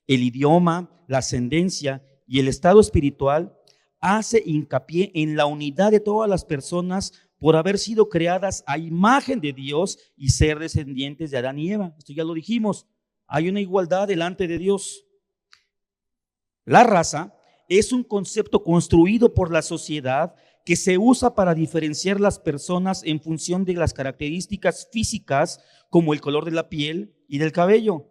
el idioma, la ascendencia y el estado espiritual, hace hincapié en la unidad de todas las personas por haber sido creadas a imagen de Dios y ser descendientes de Adán y Eva. Esto ya lo dijimos. Hay una igualdad delante de Dios. La raza es un concepto construido por la sociedad que se usa para diferenciar las personas en función de las características físicas, como el color de la piel y del cabello,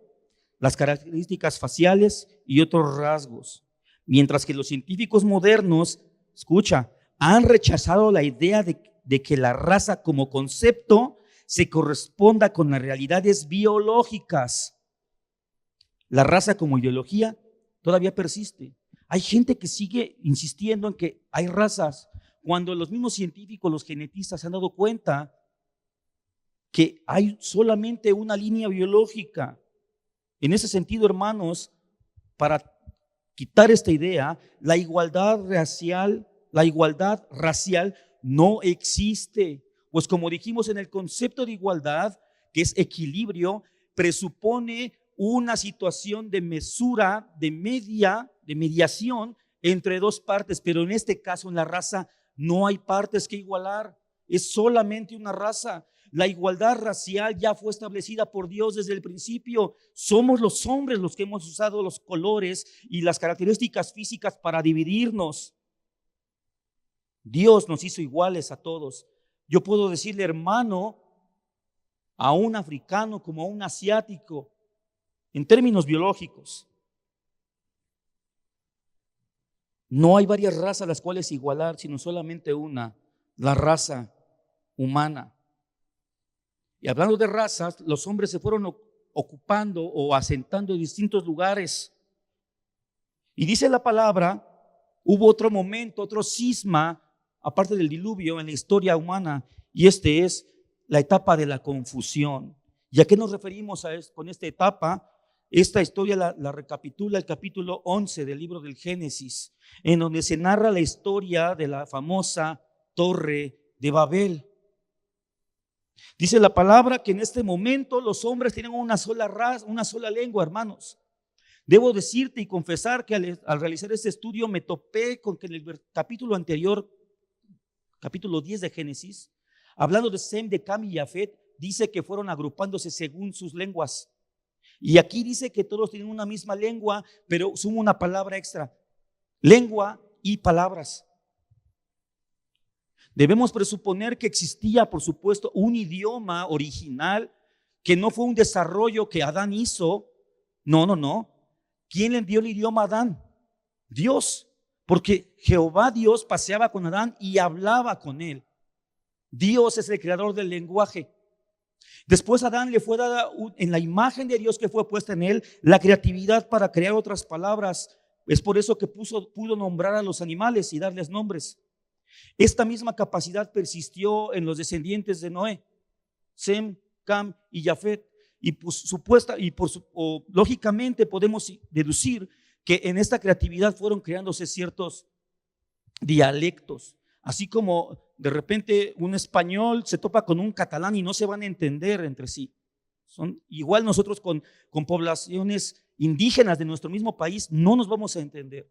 las características faciales y otros rasgos. Mientras que los científicos modernos, escucha, han rechazado la idea de que la raza como concepto se corresponda con las realidades biológicas. La raza como ideología todavía persiste. Hay gente que sigue insistiendo en que hay razas, cuando los mismos científicos, los genetistas, se han dado cuenta que hay solamente una línea biológica. En ese sentido, hermanos, para quitar esta idea, la igualdad racial no existe. Pues como dijimos, en el concepto de igualdad, que es equilibrio, presupone una situación de mesura, de mediación entre dos partes, pero en este caso, en la raza, no hay partes que igualar, es solamente una raza. La igualdad racial ya fue establecida por Dios desde el principio. Somos los hombres los que hemos usado los colores y las características físicas para dividirnos. Dios nos hizo iguales a todos. Yo puedo decirle hermano a un africano como a un asiático en términos biológicos. No hay varias razas a las cuales igualar, sino solamente una, la raza humana. Y hablando de razas, los hombres se fueron ocupando o asentando en distintos lugares. Y dice la palabra, hubo otro momento, otro cisma, aparte del diluvio, en la historia humana, y este es la etapa de la confusión. ¿Y a qué nos referimos con esta etapa? Esta historia la recapitula el capítulo 11 del libro del Génesis, en donde se narra la historia de la famosa Torre de Babel. Dice la palabra que en este momento los hombres tienen una sola raza, una sola lengua, hermanos. Debo decirte y confesar que al realizar este estudio me topé con que en el capítulo anterior, capítulo 10 de Génesis, hablando de Sem, de Cam y Jafet, dice que fueron agrupándose según sus lenguas. Y aquí dice que todos tienen una misma lengua, pero suma una palabra extra: lengua y palabras. Debemos presuponer que existía, por supuesto, un idioma original que no fue un desarrollo que Adán hizo. No. ¿Quién le dio el idioma a Adán? Dios, porque Jehová Dios paseaba con Adán y hablaba con él. Dios es el creador del lenguaje. Después Adán le fue dada en la imagen de Dios que fue puesta en él la creatividad para crear otras palabras. Es por eso que pudo nombrar a los animales y darles nombres. Esta misma capacidad persistió en los descendientes de Noé, Sem, Cam y Jafet. Y lógicamente podemos deducir que en esta creatividad fueron creándose ciertos dialectos. Así como de repente un español se topa con un catalán y no se van a entender entre sí. Igual nosotros con poblaciones indígenas de nuestro mismo país no nos vamos a entender.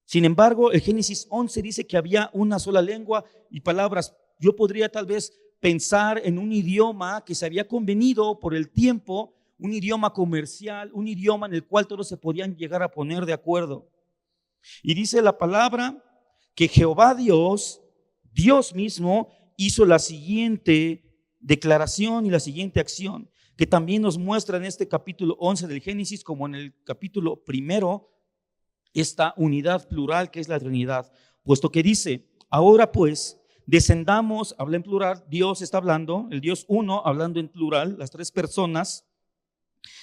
Sin embargo, el Génesis 11 dice que había una sola lengua y palabras. Yo podría tal vez pensar en un idioma que se había convenido por el tiempo, un idioma comercial, un idioma en el cual todos se podían llegar a poner de acuerdo. Y dice la palabra que Jehová Dios mismo hizo la siguiente declaración y la siguiente acción, que también nos muestra en este capítulo 11 del Génesis, como en el capítulo 1, esta unidad plural que es la Trinidad, puesto que dice: ahora pues, descendamos, habla en plural, Dios está hablando, el Dios uno hablando en plural, las tres personas,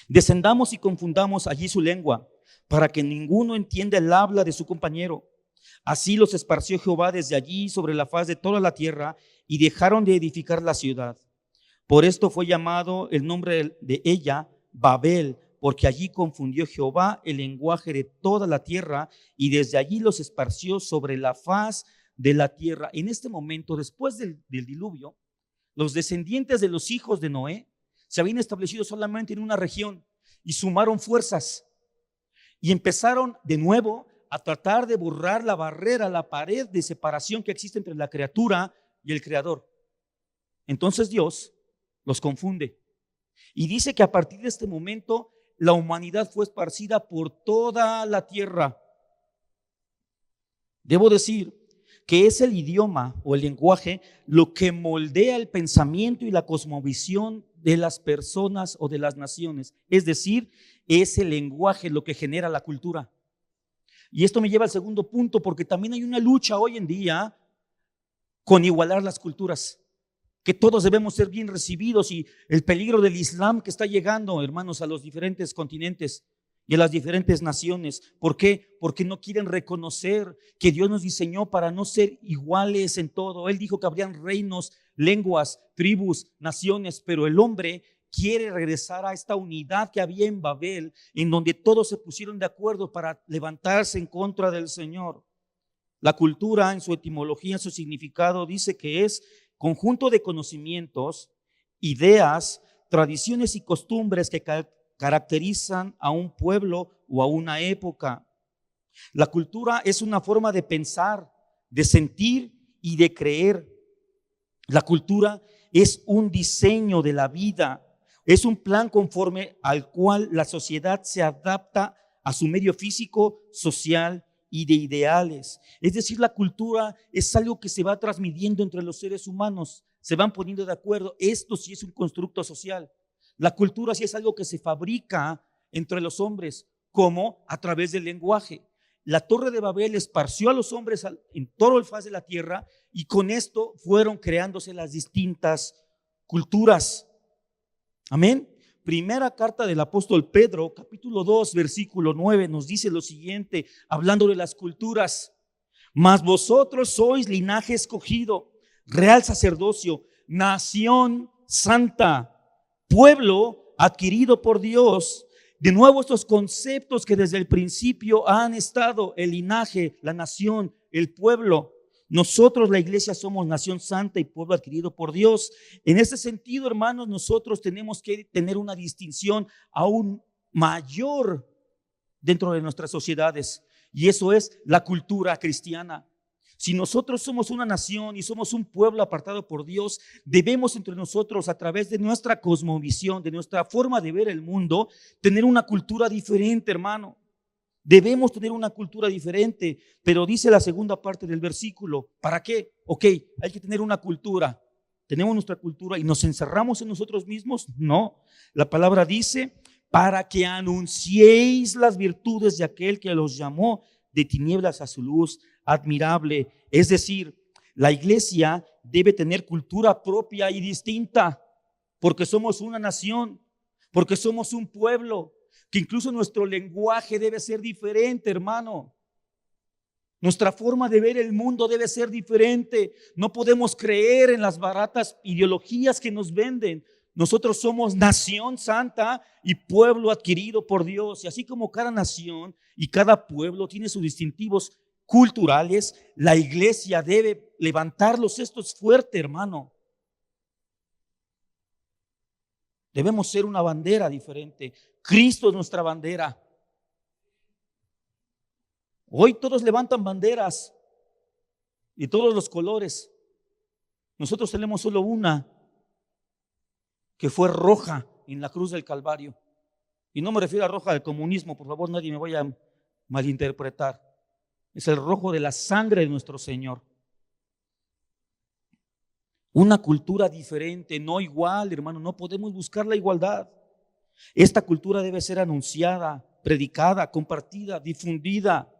descendamos y confundamos allí su lengua, para que ninguno entienda el habla de su compañero. Así los esparció Jehová desde allí sobre la faz de toda la tierra, y dejaron de edificar la ciudad. Por esto fue llamado el nombre de ella Babel, porque allí confundió Jehová el lenguaje de toda la tierra, y desde allí los esparció sobre la faz de la tierra. En este momento, después del diluvio, los descendientes de los hijos de Noé se habían establecido solamente en una región y sumaron fuerzas y empezaron de nuevo a tratar de borrar la barrera, la pared de separación que existe entre la criatura y el creador. Entonces Dios los confunde y dice que a partir de este momento la humanidad fue esparcida por toda la tierra. Debo decir que es el idioma o el lenguaje lo que moldea el pensamiento y la cosmovisión de las personas o de las naciones. Es decir, es el lenguaje lo que genera la cultura. Y esto me lleva al segundo punto, porque también hay una lucha hoy en día con igualar las culturas, que todos debemos ser bien recibidos, y el peligro del Islam que está llegando, hermanos, a los diferentes continentes y a las diferentes naciones. ¿Por qué? Porque no quieren reconocer que Dios nos diseñó para no ser iguales en todo. Él dijo que habrían reinos, lenguas, tribus, naciones, pero el hombre quiere regresar a esta unidad que había en Babel, en donde todos se pusieron de acuerdo para levantarse en contra del Señor. La cultura, en su etimología, en su significado, dice que es conjunto de conocimientos, ideas, tradiciones y costumbres que caracterizan a un pueblo o a una época. La cultura es una forma de pensar, de sentir y de creer. La cultura es un diseño de la vida, es un plan conforme al cual la sociedad se adapta a su medio físico, social y de ideales. Es decir, la cultura es algo que se va transmitiendo entre los seres humanos, se van poniendo de acuerdo. Esto sí es un constructo social. La cultura sí es algo que se fabrica entre los hombres, como a través del lenguaje. La Torre de Babel esparció a los hombres en todo el faz de la tierra, y con esto fueron creándose las distintas culturas. Amén. Primera carta del apóstol Pedro, capítulo 2, versículo 9, nos dice lo siguiente, hablando de las culturas: Mas vosotros sois linaje escogido, real sacerdocio, nación santa, pueblo adquirido por Dios. De nuevo, estos conceptos que desde el principio han estado: el linaje, la nación, el pueblo. Nosotros, la iglesia, somos nación santa y pueblo adquirido por Dios. En este sentido, hermanos, nosotros tenemos que tener una distinción aún mayor dentro de nuestras sociedades, y eso es la cultura cristiana. Si nosotros somos una nación y somos un pueblo apartado por Dios, debemos entre nosotros, a través de nuestra cosmovisión, de nuestra forma de ver el mundo, tener una cultura diferente, hermano. Debemos tener una cultura diferente. Pero dice la segunda parte del versículo, ¿para qué? Ok, hay que tener una cultura. ¿Tenemos nuestra cultura y nos encerramos en nosotros mismos? No. La palabra dice: para que anunciéis las virtudes de aquel que los llamó de tinieblas a su luz admirable. Es decir, la iglesia debe tener cultura propia y distinta, porque somos una nación, porque somos un pueblo, que incluso nuestro lenguaje debe ser diferente, hermano. Nuestra forma de ver el mundo debe ser diferente. No podemos creer en las baratas ideologías que nos venden. Nosotros somos nación santa y pueblo adquirido por Dios. Y así como cada nación y cada pueblo tiene sus distintivos culturales, la iglesia debe levantarlos estos fuerte, hermano. Debemos ser una bandera diferente. Cristo es nuestra bandera. Hoy todos levantan banderas y todos los colores. Nosotros tenemos solo una, que fue roja en la cruz del Calvario. Y no me refiero a roja del comunismo, por favor, nadie me vaya a malinterpretar. Es el rojo de la sangre de nuestro Señor. Una cultura diferente, no igual, hermano. No podemos buscar la igualdad. Esta cultura debe ser anunciada, predicada, compartida, difundida.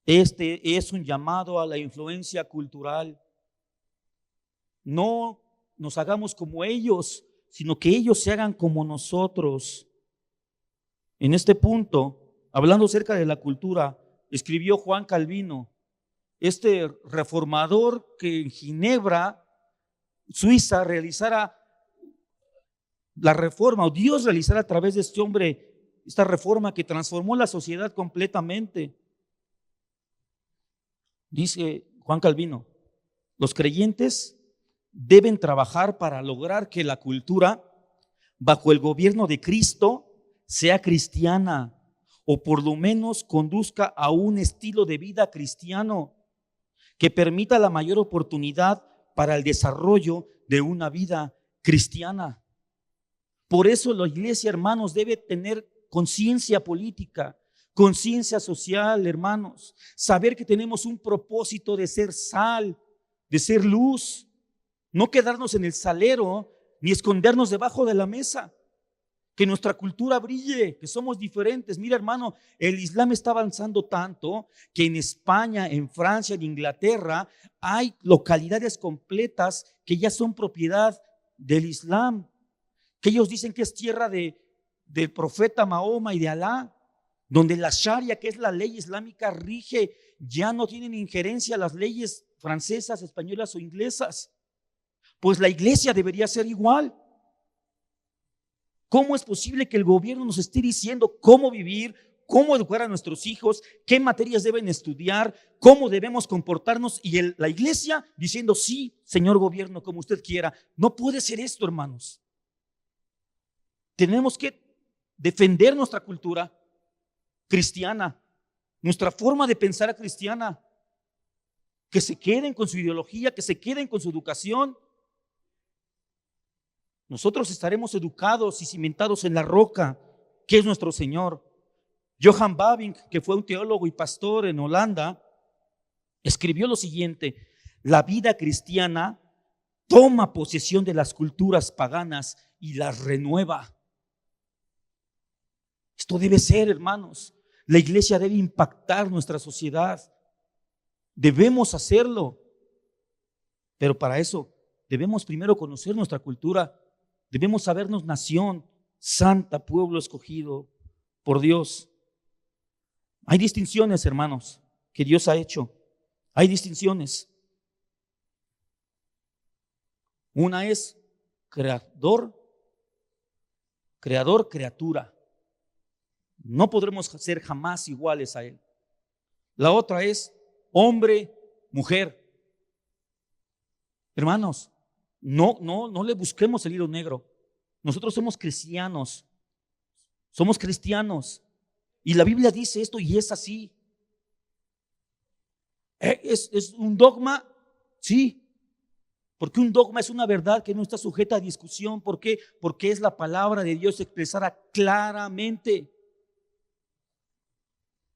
Este es un llamado a la influencia cultural. No nos hagamos como ellos, sino que ellos se hagan como nosotros. En este punto, hablando acerca de la cultura, escribió Juan Calvino, este reformador que en Ginebra, Suiza, realizara la reforma, o Dios realizara a través de este hombre esta reforma que transformó la sociedad completamente. Dice Juan Calvino: los creyentes deben trabajar para lograr que la cultura, bajo el gobierno de Cristo, sea cristiana, o por lo menos conduzca a un estilo de vida cristiano que permita la mayor oportunidad para el desarrollo de una vida cristiana. Por eso la iglesia, hermanos, debe tener conciencia política, conciencia social, hermanos. Saber que tenemos un propósito de ser sal, de ser luz. No quedarnos en el salero ni escondernos debajo de la mesa. Que nuestra cultura brille, que somos diferentes. Mira, hermano, el Islam está avanzando tanto que en España, en Francia, en Inglaterra hay localidades completas que ya son propiedad del Islam, que ellos dicen que es tierra del profeta Mahoma y de Alá, donde la Sharia, que es la ley islámica, rige. Ya no tienen injerencia las leyes francesas, españolas o inglesas. Pues la iglesia debería ser igual. ¿Cómo es posible que el gobierno nos esté diciendo cómo vivir, cómo educar a nuestros hijos, qué materias deben estudiar, cómo debemos comportarnos, y la iglesia diciendo: sí, señor gobierno, como usted quiera? No puede ser esto, hermanos. Tenemos que defender nuestra cultura cristiana, nuestra forma de pensar cristiana, que se queden con su ideología, que se queden con su educación. Nosotros estaremos educados y cimentados en la roca, que es nuestro Señor. Johann Babink, que fue un teólogo y pastor en Holanda, escribió lo siguiente: la vida cristiana toma posesión de las culturas paganas y las renueva. Esto debe ser, hermanos. La iglesia debe impactar nuestra sociedad. Debemos hacerlo. Pero para eso debemos primero conocer nuestra cultura. Debemos sabernos nación santa, pueblo escogido por Dios. Hay distinciones, hermanos, que Dios ha hecho. Hay distinciones. Una es creador, criatura. No podremos ser jamás iguales a Él. La otra es hombre, mujer. Hermanos, no le busquemos el hilo negro. Nosotros somos cristianos. Y la Biblia dice esto y es así. ¿Es un dogma? Sí. Porque un dogma es una verdad que no está sujeta a discusión. ¿Por qué? Porque es la palabra de Dios expresada claramente.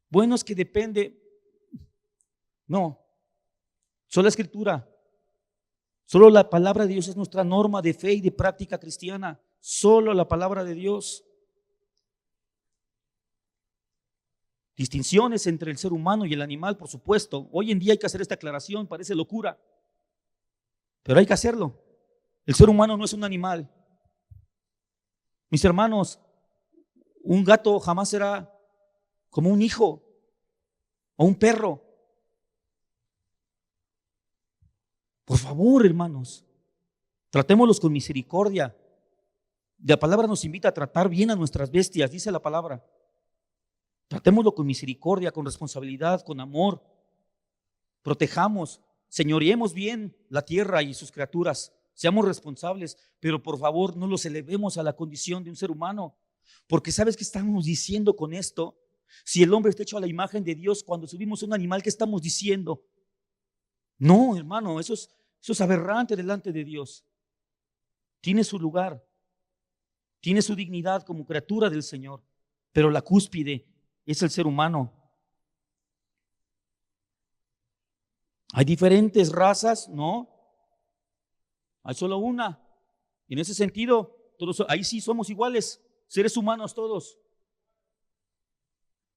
Bueno, es que depende. No. Solo la Escritura. Solo la palabra de Dios es nuestra norma de fe y de práctica cristiana. Solo la palabra de Dios. Distinciones entre el ser humano y el animal, por supuesto. Hoy en día hay que hacer esta aclaración, parece locura, pero hay que hacerlo. El ser humano no es un animal. Mis hermanos, un gato jamás será como un hijo o un perro. Por favor, hermanos, tratémoslos con misericordia. La palabra nos invita a tratar bien a nuestras bestias, dice la palabra. Tratémoslo con misericordia, con responsabilidad, con amor. Protejamos, señoreemos bien la tierra y sus criaturas. Seamos responsables, pero por favor no los elevemos a la condición de un ser humano. Porque ¿sabes qué estamos diciendo con esto? Si el hombre está hecho a la imagen de Dios, cuando subimos a un animal, ¿qué estamos diciendo? No, hermano, eso es aberrante delante de Dios. Tiene su lugar, tiene su dignidad como criatura del Señor, pero la cúspide es el ser humano. ¿Hay diferentes razas? No, hay solo una. Y en ese sentido, ahí sí somos iguales, seres humanos todos.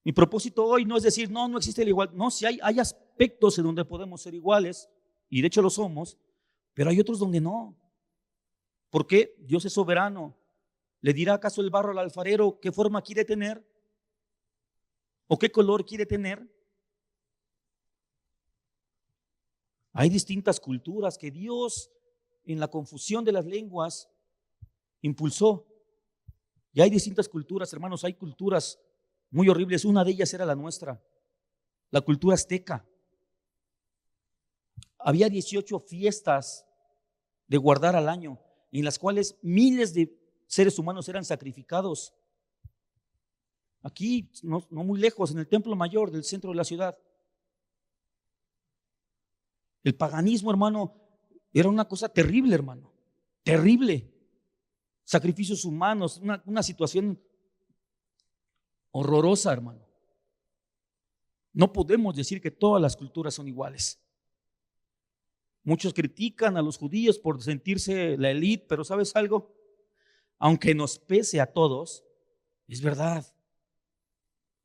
Mi propósito hoy no es decir, no existe la igualdad. No, sí hay aspectos en donde podemos ser iguales, y de hecho lo somos, pero hay otros donde no. ¿Por qué? Dios es soberano. ¿Le dirá acaso el barro al alfarero qué forma quiere tener? ¿O qué color quiere tener? Hay distintas culturas que Dios, en la confusión de las lenguas, impulsó. Y hay distintas culturas, hermanos, hay culturas muy horribles. Una de ellas era la nuestra, la cultura azteca. Había 18 fiestas de guardar al año, en las cuales miles de seres humanos eran sacrificados. Aquí, no muy lejos, en el templo mayor del centro de la ciudad. El paganismo, hermano, era una cosa terrible, hermano. Terrible. Sacrificios humanos, una situación horrorosa, hermano. No podemos decir que todas las culturas son iguales. Muchos critican a los judíos por sentirse la élite, pero ¿sabes algo? Aunque nos pese a todos, es verdad.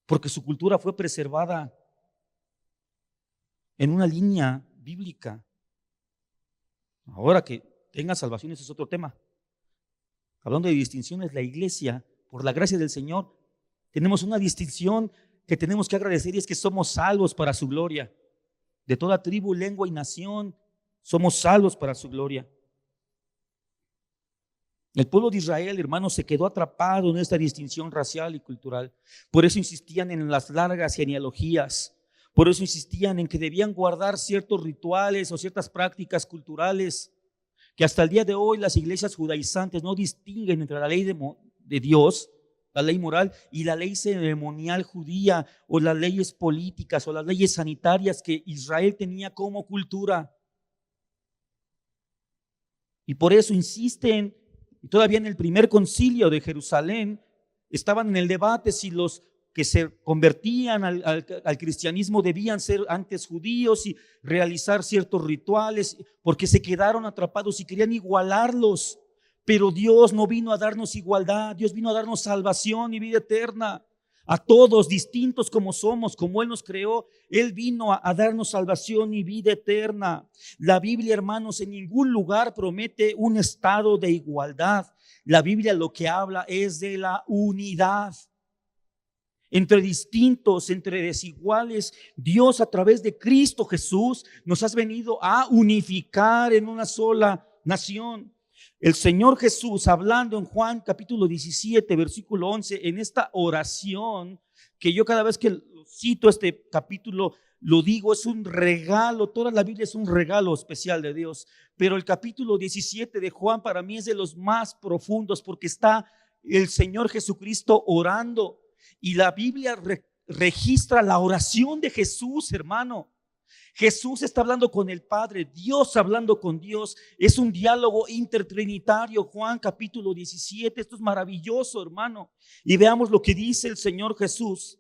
Porque su cultura fue preservada en una línea bíblica. Ahora que tengan salvación, ese es otro tema. Hablando de distinciones, la iglesia, por la gracia del Señor, tenemos una distinción que tenemos que agradecer, y es que somos salvos para su gloria. De toda tribu, lengua y nación, somos salvos para su gloria. El pueblo de Israel, hermanos, se quedó atrapado en esta distinción racial y cultural. Por eso insistían en las largas genealogías. Por eso insistían en que debían guardar ciertos rituales o ciertas prácticas culturales que hasta el día de hoy las iglesias judaizantes no distinguen entre la ley de Dios, la ley moral, y la ley ceremonial judía, o las leyes políticas o las leyes sanitarias que Israel tenía como cultura. Y por eso insisten, y todavía en el primer concilio de Jerusalén estaban en el debate si los que se convertían al cristianismo debían ser antes judíos y realizar ciertos rituales, porque se quedaron atrapados y querían igualarlos. Pero Dios no vino a darnos igualdad, Dios vino a darnos salvación y vida eterna. A todos, distintos como somos, como Él nos creó, Él vino a darnos salvación y vida eterna. La Biblia, hermanos, en ningún lugar promete un estado de igualdad. La Biblia lo que habla es de la unidad. entre distintos, entre desiguales. Dios, a través de Cristo Jesús, nos has venido a unificar en una sola nación. El Señor Jesús, hablando en Juan capítulo 17, versículo 11, en esta oración, que yo cada vez que cito este capítulo, lo digo, es un regalo. Toda la Biblia es un regalo especial de Dios, pero el capítulo 17 de Juan para mí es de los más profundos, porque está el Señor Jesucristo orando, y la Biblia registra la oración de Jesús, hermano. Jesús está hablando con el Padre, Dios hablando con Dios. Es un diálogo intertrinitario. Juan capítulo 17, esto es maravilloso, hermano. Y veamos lo que dice el Señor Jesús.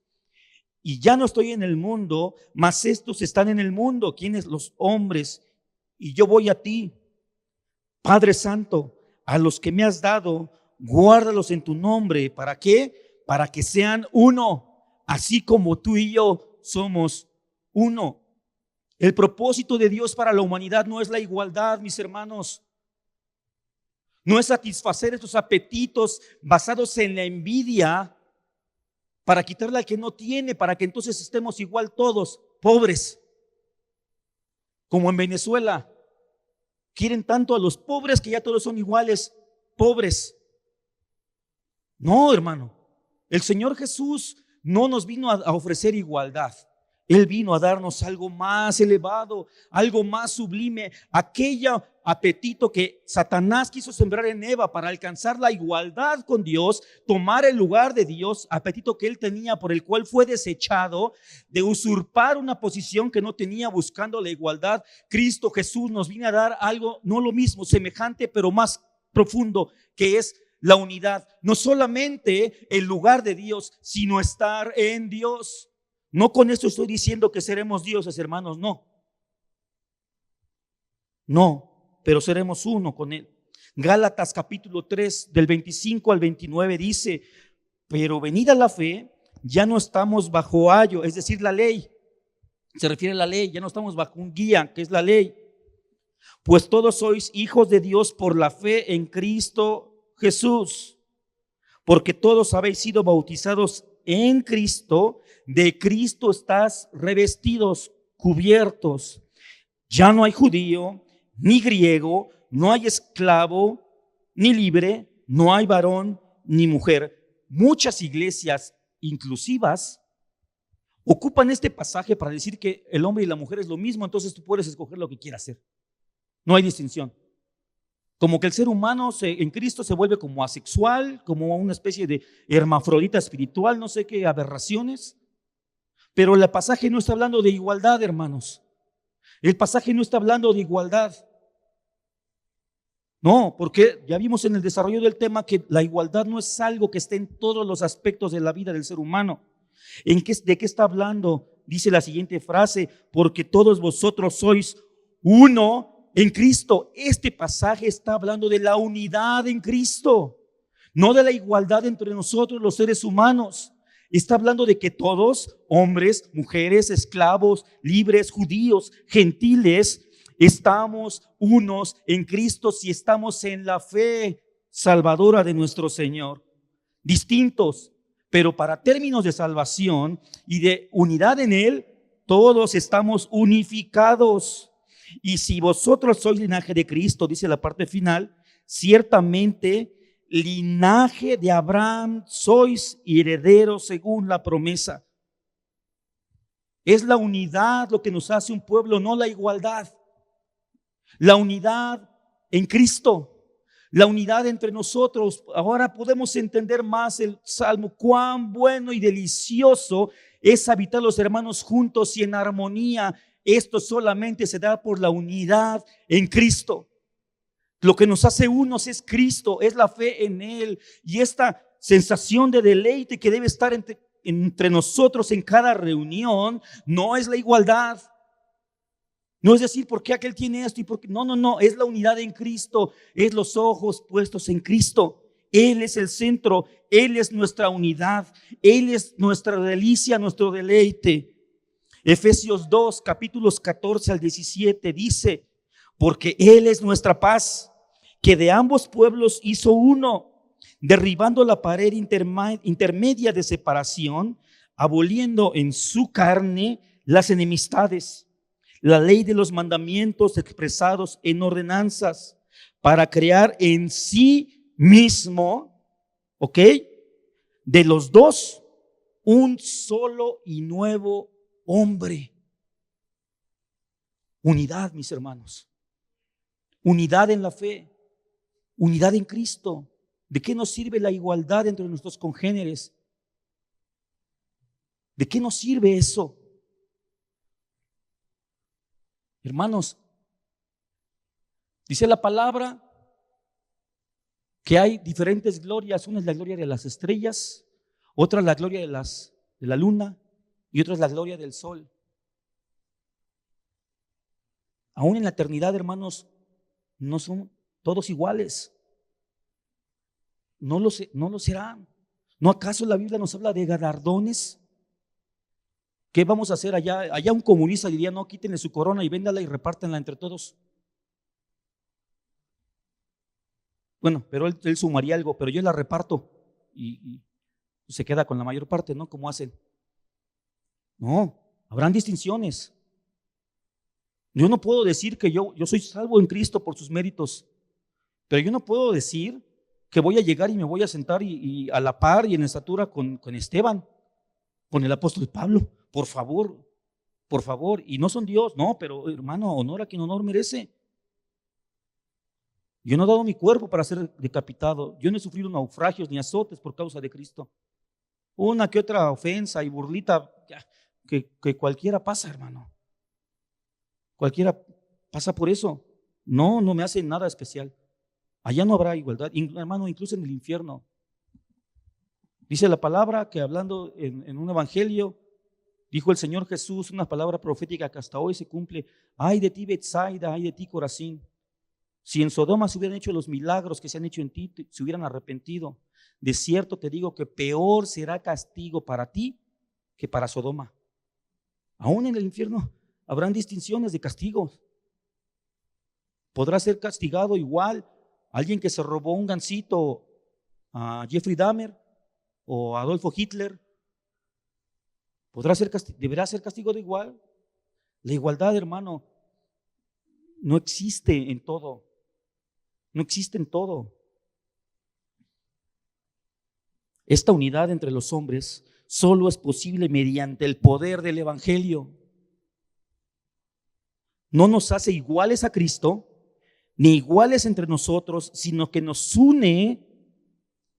Y ya no estoy en el mundo, mas estos están en el mundo. ¿Quiénes? Los hombres. Y yo voy a ti, Padre Santo, a los que me has dado, guárdalos en tu nombre. ¿Para qué? Para que sean uno, así como tú y yo somos uno. El propósito de Dios para la humanidad no es la igualdad, mis hermanos. No es satisfacer estos apetitos basados en la envidia para quitarle al que no tiene, para que entonces estemos igual todos, pobres. Como en Venezuela, quieren tanto a los pobres que ya todos son iguales, pobres. No, hermano, el Señor Jesús no nos vino a ofrecer igualdad. Él vino a darnos algo más elevado, algo más sublime, aquel apetito que Satanás quiso sembrar en Eva para alcanzar la igualdad con Dios, tomar el lugar de Dios, apetito que él tenía, por el cual fue desechado, de usurpar una posición que no tenía buscando la igualdad. Cristo Jesús nos viene a dar algo, no lo mismo, semejante, pero más profundo, que es la unidad. No solamente el lugar de Dios, sino estar en Dios. No con esto estoy diciendo que seremos dioses, hermanos, no, pero seremos uno con Él. Gálatas capítulo 3 del 25 al 29 dice: pero venida la fe, ya no estamos bajo ayo, es decir, la ley. Se refiere a la ley, ya no estamos bajo un guía, que es la ley. Pues todos sois hijos de Dios por la fe en Cristo Jesús, porque todos habéis sido bautizados en Cristo, de Cristo estás revestidos, cubiertos. Ya no hay judío, ni griego, no hay esclavo, ni libre, no hay varón, ni mujer. Muchas iglesias inclusivas ocupan este pasaje para decir que el hombre y la mujer es lo mismo, entonces tú puedes escoger lo que quieras hacer. No hay distinción. Como que el ser humano en Cristo se vuelve como asexual, como una especie de hermafrodita espiritual, no sé qué aberraciones. Pero el pasaje no está hablando de igualdad, hermanos. El pasaje no está hablando de igualdad. No, porque ya vimos en el desarrollo del tema que la igualdad no es algo que esté en todos los aspectos de la vida del ser humano. ¿De qué está hablando? Dice la siguiente frase: porque todos vosotros sois uno en Cristo. Este pasaje está hablando de la unidad en Cristo, no de la igualdad entre nosotros los seres humanos. Está hablando de que todos, hombres, mujeres, esclavos, libres, judíos, gentiles, estamos unos en Cristo si estamos en la fe salvadora de nuestro Señor. Distintos, pero para términos de salvación y de unidad en Él, todos estamos unificados. Y si vosotros sois linaje de Cristo, dice la parte final, ciertamente linaje de Abraham sois y herederos según la promesa. Es la unidad lo que nos hace un pueblo, no la igualdad. La unidad en Cristo, la unidad entre nosotros. Ahora podemos entender más el Salmo: cuán bueno y delicioso es habitar los hermanos juntos y en armonía. Esto solamente se da por la unidad en Cristo. Lo que nos hace unos es Cristo, es la fe en Él, y esta sensación de deleite que debe estar entre nosotros en cada reunión no es la igualdad. No es decir, ¿por qué aquel tiene esto y por qué? No, es la unidad en Cristo, es los ojos puestos en Cristo. Él es el centro, Él es nuestra unidad, Él es nuestra delicia, nuestro deleite. Efesios 2, capítulos 14 al 17 dice: porque Él es nuestra paz, que de ambos pueblos hizo uno, derribando la pared intermedia de separación, aboliendo en su carne las enemistades, la ley de los mandamientos expresados en ordenanzas, para crear en sí mismo, ¿ok?, de los dos un solo y nuevo hombre. Unidad, mis hermanos. Unidad en la fe. Unidad en Cristo. ¿De qué nos sirve la igualdad entre nuestros congéneres? ¿De qué nos sirve eso? Hermanos, dice la palabra que hay diferentes glorias. Una es la gloria de las estrellas, otra es la gloria de la luna y otra es la gloria del sol. Aún en la eternidad, hermanos, no son todos iguales. No lo serán. ¿No acaso la Biblia nos habla de galardones? ¿Qué vamos a hacer allá? Allá un comunista diría: no, quítenle su corona y véndala y repártenla entre todos. Bueno, pero él sumaría algo, pero yo la reparto y se queda con la mayor parte, ¿no? Como hacen. No, habrán distinciones. Yo no puedo decir que yo soy salvo en Cristo por sus méritos, pero yo no puedo decir que voy a llegar y me voy a sentar y a la par y en estatura con Esteban, con el apóstol Pablo. Por favor, y no son Dios, no, pero hermano, honor a quien honor merece. Yo no he dado mi cuerpo para ser decapitado, yo no he sufrido naufragios ni azotes por causa de Cristo. Una que otra ofensa y burlita que cualquiera pasa, hermano. Cualquiera pasa por eso. No me hace nada especial. Allá no habrá igualdad, hermano, incluso en el infierno. Dice la palabra que hablando en un evangelio, dijo el Señor Jesús una palabra profética que hasta hoy se cumple: ay de ti, Betsaida, ay de ti, Corazín. Si en Sodoma se hubieran hecho los milagros que se han hecho en ti, se hubieran arrepentido. De cierto te digo que peor será castigo para ti que para Sodoma. Aún en el infierno habrán distinciones de castigos. Podrá ser castigado igual alguien que se robó un gansito a Jeffrey Dahmer o a Adolfo Hitler. Deberá ser castigado igual. La igualdad, hermano, no existe en todo. No existe en todo. Esta unidad entre los hombres solo es posible mediante el poder del evangelio. No nos hace iguales a Cristo, ni iguales entre nosotros, sino que nos une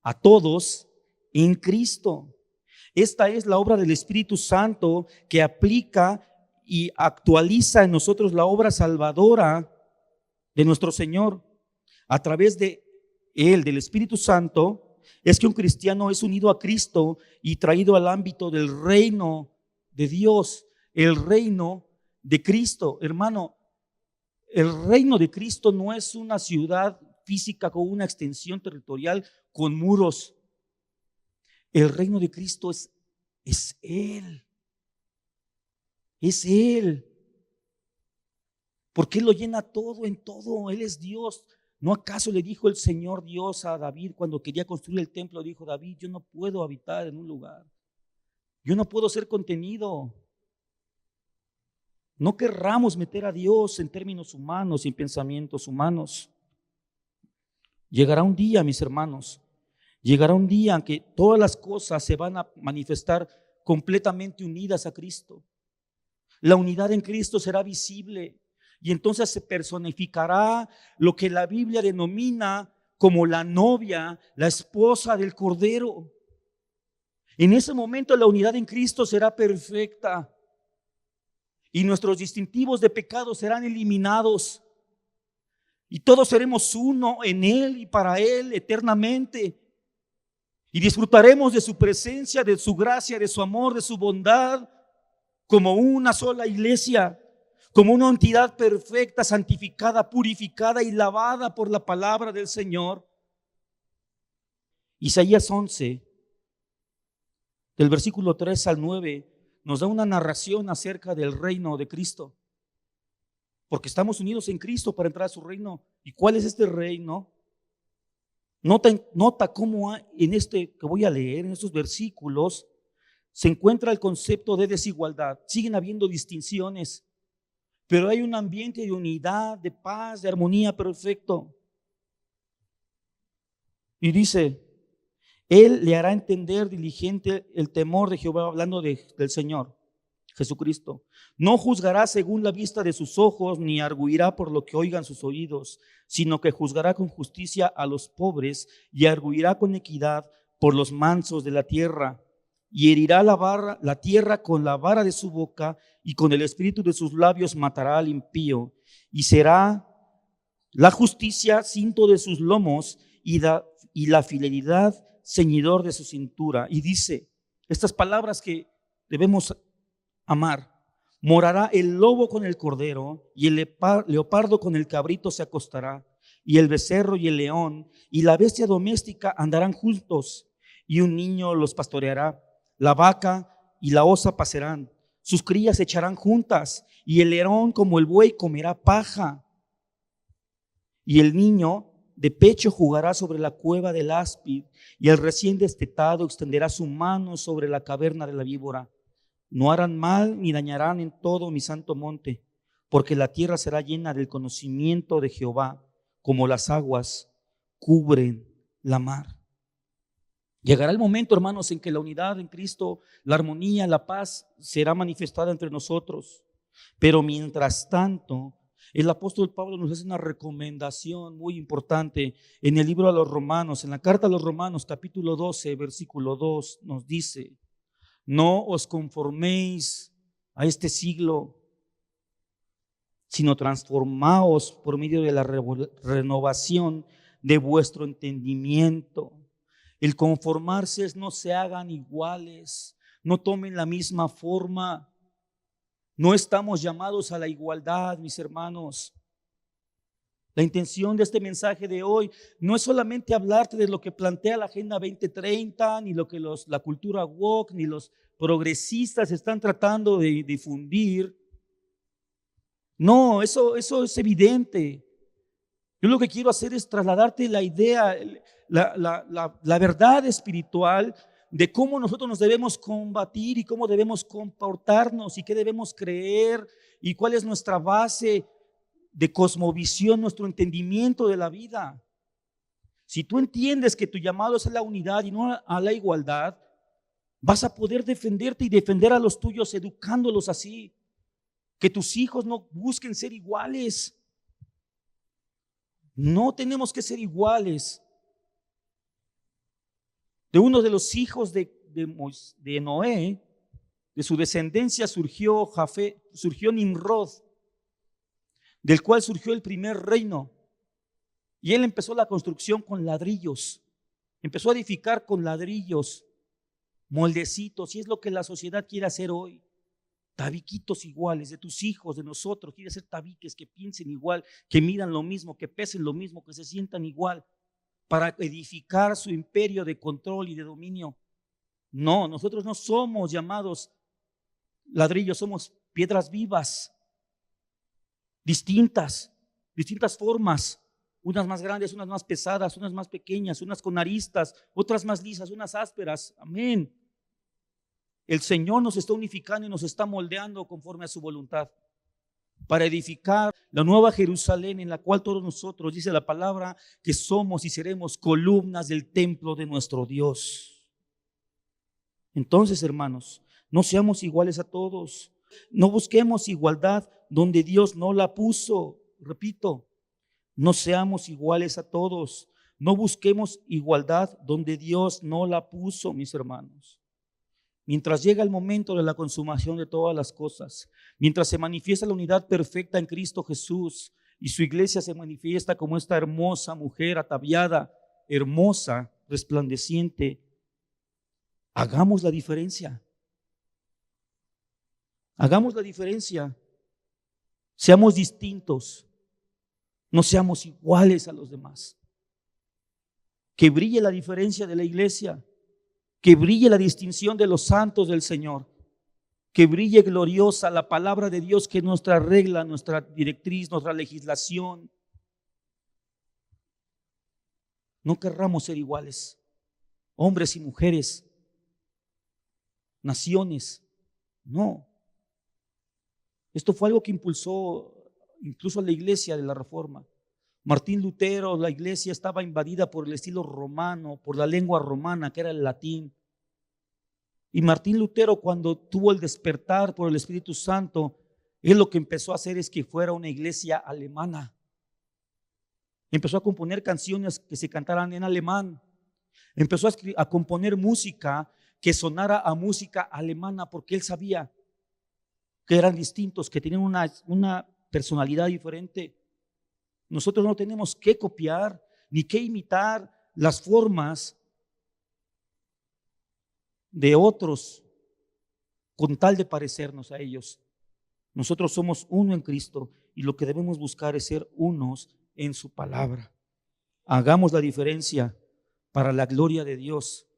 a todos en Cristo. Esta es la obra del Espíritu Santo que aplica y actualiza en nosotros la obra salvadora de nuestro Señor. A través de Él, del Espíritu Santo, es que un cristiano es unido a Cristo y traído al ámbito del reino de Dios, el reino de Cristo. Hermano, el reino de Cristo no es una ciudad física con una extensión territorial con muros. El reino de Cristo es Él. Es Él. Porque Él lo llena todo en todo. Él es Dios. ¿No acaso le dijo el Señor Dios a David cuando quería construir el templo? Dijo: David, yo no puedo habitar en un lugar. Yo no puedo ser contenido. No querramos meter a Dios en términos humanos y en pensamientos humanos. Llegará un día, mis hermanos, llegará un día en que todas las cosas se van a manifestar completamente unidas a Cristo. La unidad en Cristo será visible y entonces se personificará lo que la Biblia denomina como la novia, la esposa del Cordero. En ese momento la unidad en Cristo será perfecta y nuestros distintivos de pecado serán eliminados y todos seremos uno en Él y para Él eternamente. Y disfrutaremos de su presencia, de su gracia, de su amor, de su bondad, como una sola iglesia, como una entidad perfecta, santificada, purificada y lavada por la palabra del Señor. Isaías 11, del versículo 3 al 9, nos da una narración acerca del reino de Cristo. Porque estamos unidos en Cristo para entrar a su reino. ¿Y cuál es este reino? Nota cómo en este que voy a leer, en estos versículos, se encuentra el concepto de desigualdad. Siguen habiendo distinciones, pero hay un ambiente de unidad, de paz, de armonía perfecto. Y dice, Él le hará entender diligente el temor de Jehová, hablando del Señor Jesucristo. No juzgará según la vista de sus ojos, ni arguirá por lo que oigan sus oídos, sino que juzgará con justicia a los pobres y arguirá con equidad por los mansos de la tierra. Y herirá la tierra con la vara de su boca, y con el espíritu de sus labios matará al impío. Y será la justicia cinto de sus lomos, y la fidelidad ceñidor de su cintura. Y dice estas palabras que debemos amar. Morará el lobo con el cordero, y el leopardo con el cabrito se acostará, y el becerro y el león y la bestia doméstica andarán juntos, y un niño los pastoreará. La vaca y la osa pasarán, sus crías se echarán juntas, y el león como el buey comerá paja, y el niño de pecho jugará sobre la cueva del áspid, y el recién destetado extenderá su mano sobre la caverna de la víbora. No harán mal ni dañarán en todo mi santo monte, porque la tierra será llena del conocimiento de Jehová, como las aguas cubren la mar. Llegará el momento, hermanos, en que la unidad en Cristo, la armonía, la paz será manifestada entre nosotros. Pero mientras tanto, el apóstol Pablo nos hace una recomendación muy importante en el libro a los Romanos, en la carta a los Romanos, capítulo 12, versículo 2, nos dice: no os conforméis a este siglo, sino transformaos por medio de la renovación de vuestro entendimiento. El conformarse es no se hagan iguales, no tomen la misma forma. No estamos llamados a la igualdad, mis hermanos. La intención de este mensaje de hoy no es solamente hablarte de lo que plantea la Agenda 2030, ni lo que la cultura woke, ni los progresistas están tratando de difundir. No, eso es evidente. Yo lo que quiero hacer es trasladarte la idea, la verdad espiritual de cómo nosotros nos debemos combatir y cómo debemos comportarnos y qué debemos creer y cuál es nuestra base de cosmovisión, nuestro entendimiento de la vida. Si tú entiendes que tu llamado es a la unidad y no a la igualdad, vas a poder defenderte y defender a los tuyos educándolos así. Que tus hijos no busquen ser iguales. No tenemos que ser iguales. De uno de los hijos de Noé, de su descendencia surgió Nimrod, del cual surgió el primer reino. Y él empezó la construcción con ladrillos, empezó a edificar con ladrillos, moldecitos, y es lo que la sociedad quiere hacer hoy. Tabiquitos iguales de tus hijos, de nosotros, quiere hacer tabiques que piensen igual, que midan lo mismo, que pesen lo mismo, que se sientan igual, para edificar su imperio de control y de dominio. No, nosotros no somos llamados ladrillos, somos piedras vivas, distintas formas, unas más grandes, unas más pesadas, unas más pequeñas, unas con aristas, otras más lisas, unas ásperas. Amén. El Señor nos está unificando y nos está moldeando conforme a su voluntad para edificar la nueva Jerusalén, en la cual todos nosotros, dice la palabra, que somos y seremos columnas del templo de nuestro Dios. Entonces, hermanos, no seamos iguales a todos. No busquemos igualdad donde Dios no la puso. Repito, no seamos iguales a todos. No busquemos igualdad donde Dios no la puso, mis hermanos. Mientras llega el momento de la consumación de todas las cosas, mientras se manifiesta la unidad perfecta en Cristo Jesús y su iglesia se manifiesta como esta hermosa mujer ataviada, hermosa, resplandeciente, hagamos la diferencia. Hagamos la diferencia. Seamos distintos. No seamos iguales a los demás. Que brille la diferencia de la iglesia. Que brille la distinción de los santos del Señor. Que brille gloriosa la palabra de Dios, que es nuestra regla, nuestra directriz, nuestra legislación. No querramos ser iguales, hombres y mujeres. naciones. No. Esto fue algo que impulsó incluso a la iglesia de la Reforma. Martín Lutero, la iglesia estaba invadida por el estilo romano, por la lengua romana, que era el latín. Y Martín Lutero, cuando tuvo el despertar por el Espíritu Santo, él lo que empezó a hacer es que fuera una iglesia alemana. Empezó a componer canciones que se cantaran en alemán. Empezó a componer música que sonara a música alemana, porque él sabía que eran distintos, que tenían una personalidad diferente. Nosotros no tenemos que copiar ni que imitar las formas de otros con tal de parecernos a ellos. Nosotros somos uno en Cristo y lo que debemos buscar es ser unos en su palabra. Hagamos la diferencia para la gloria de Dios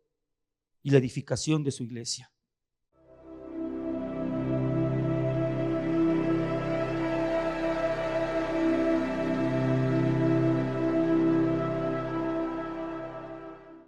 y la edificación de su iglesia.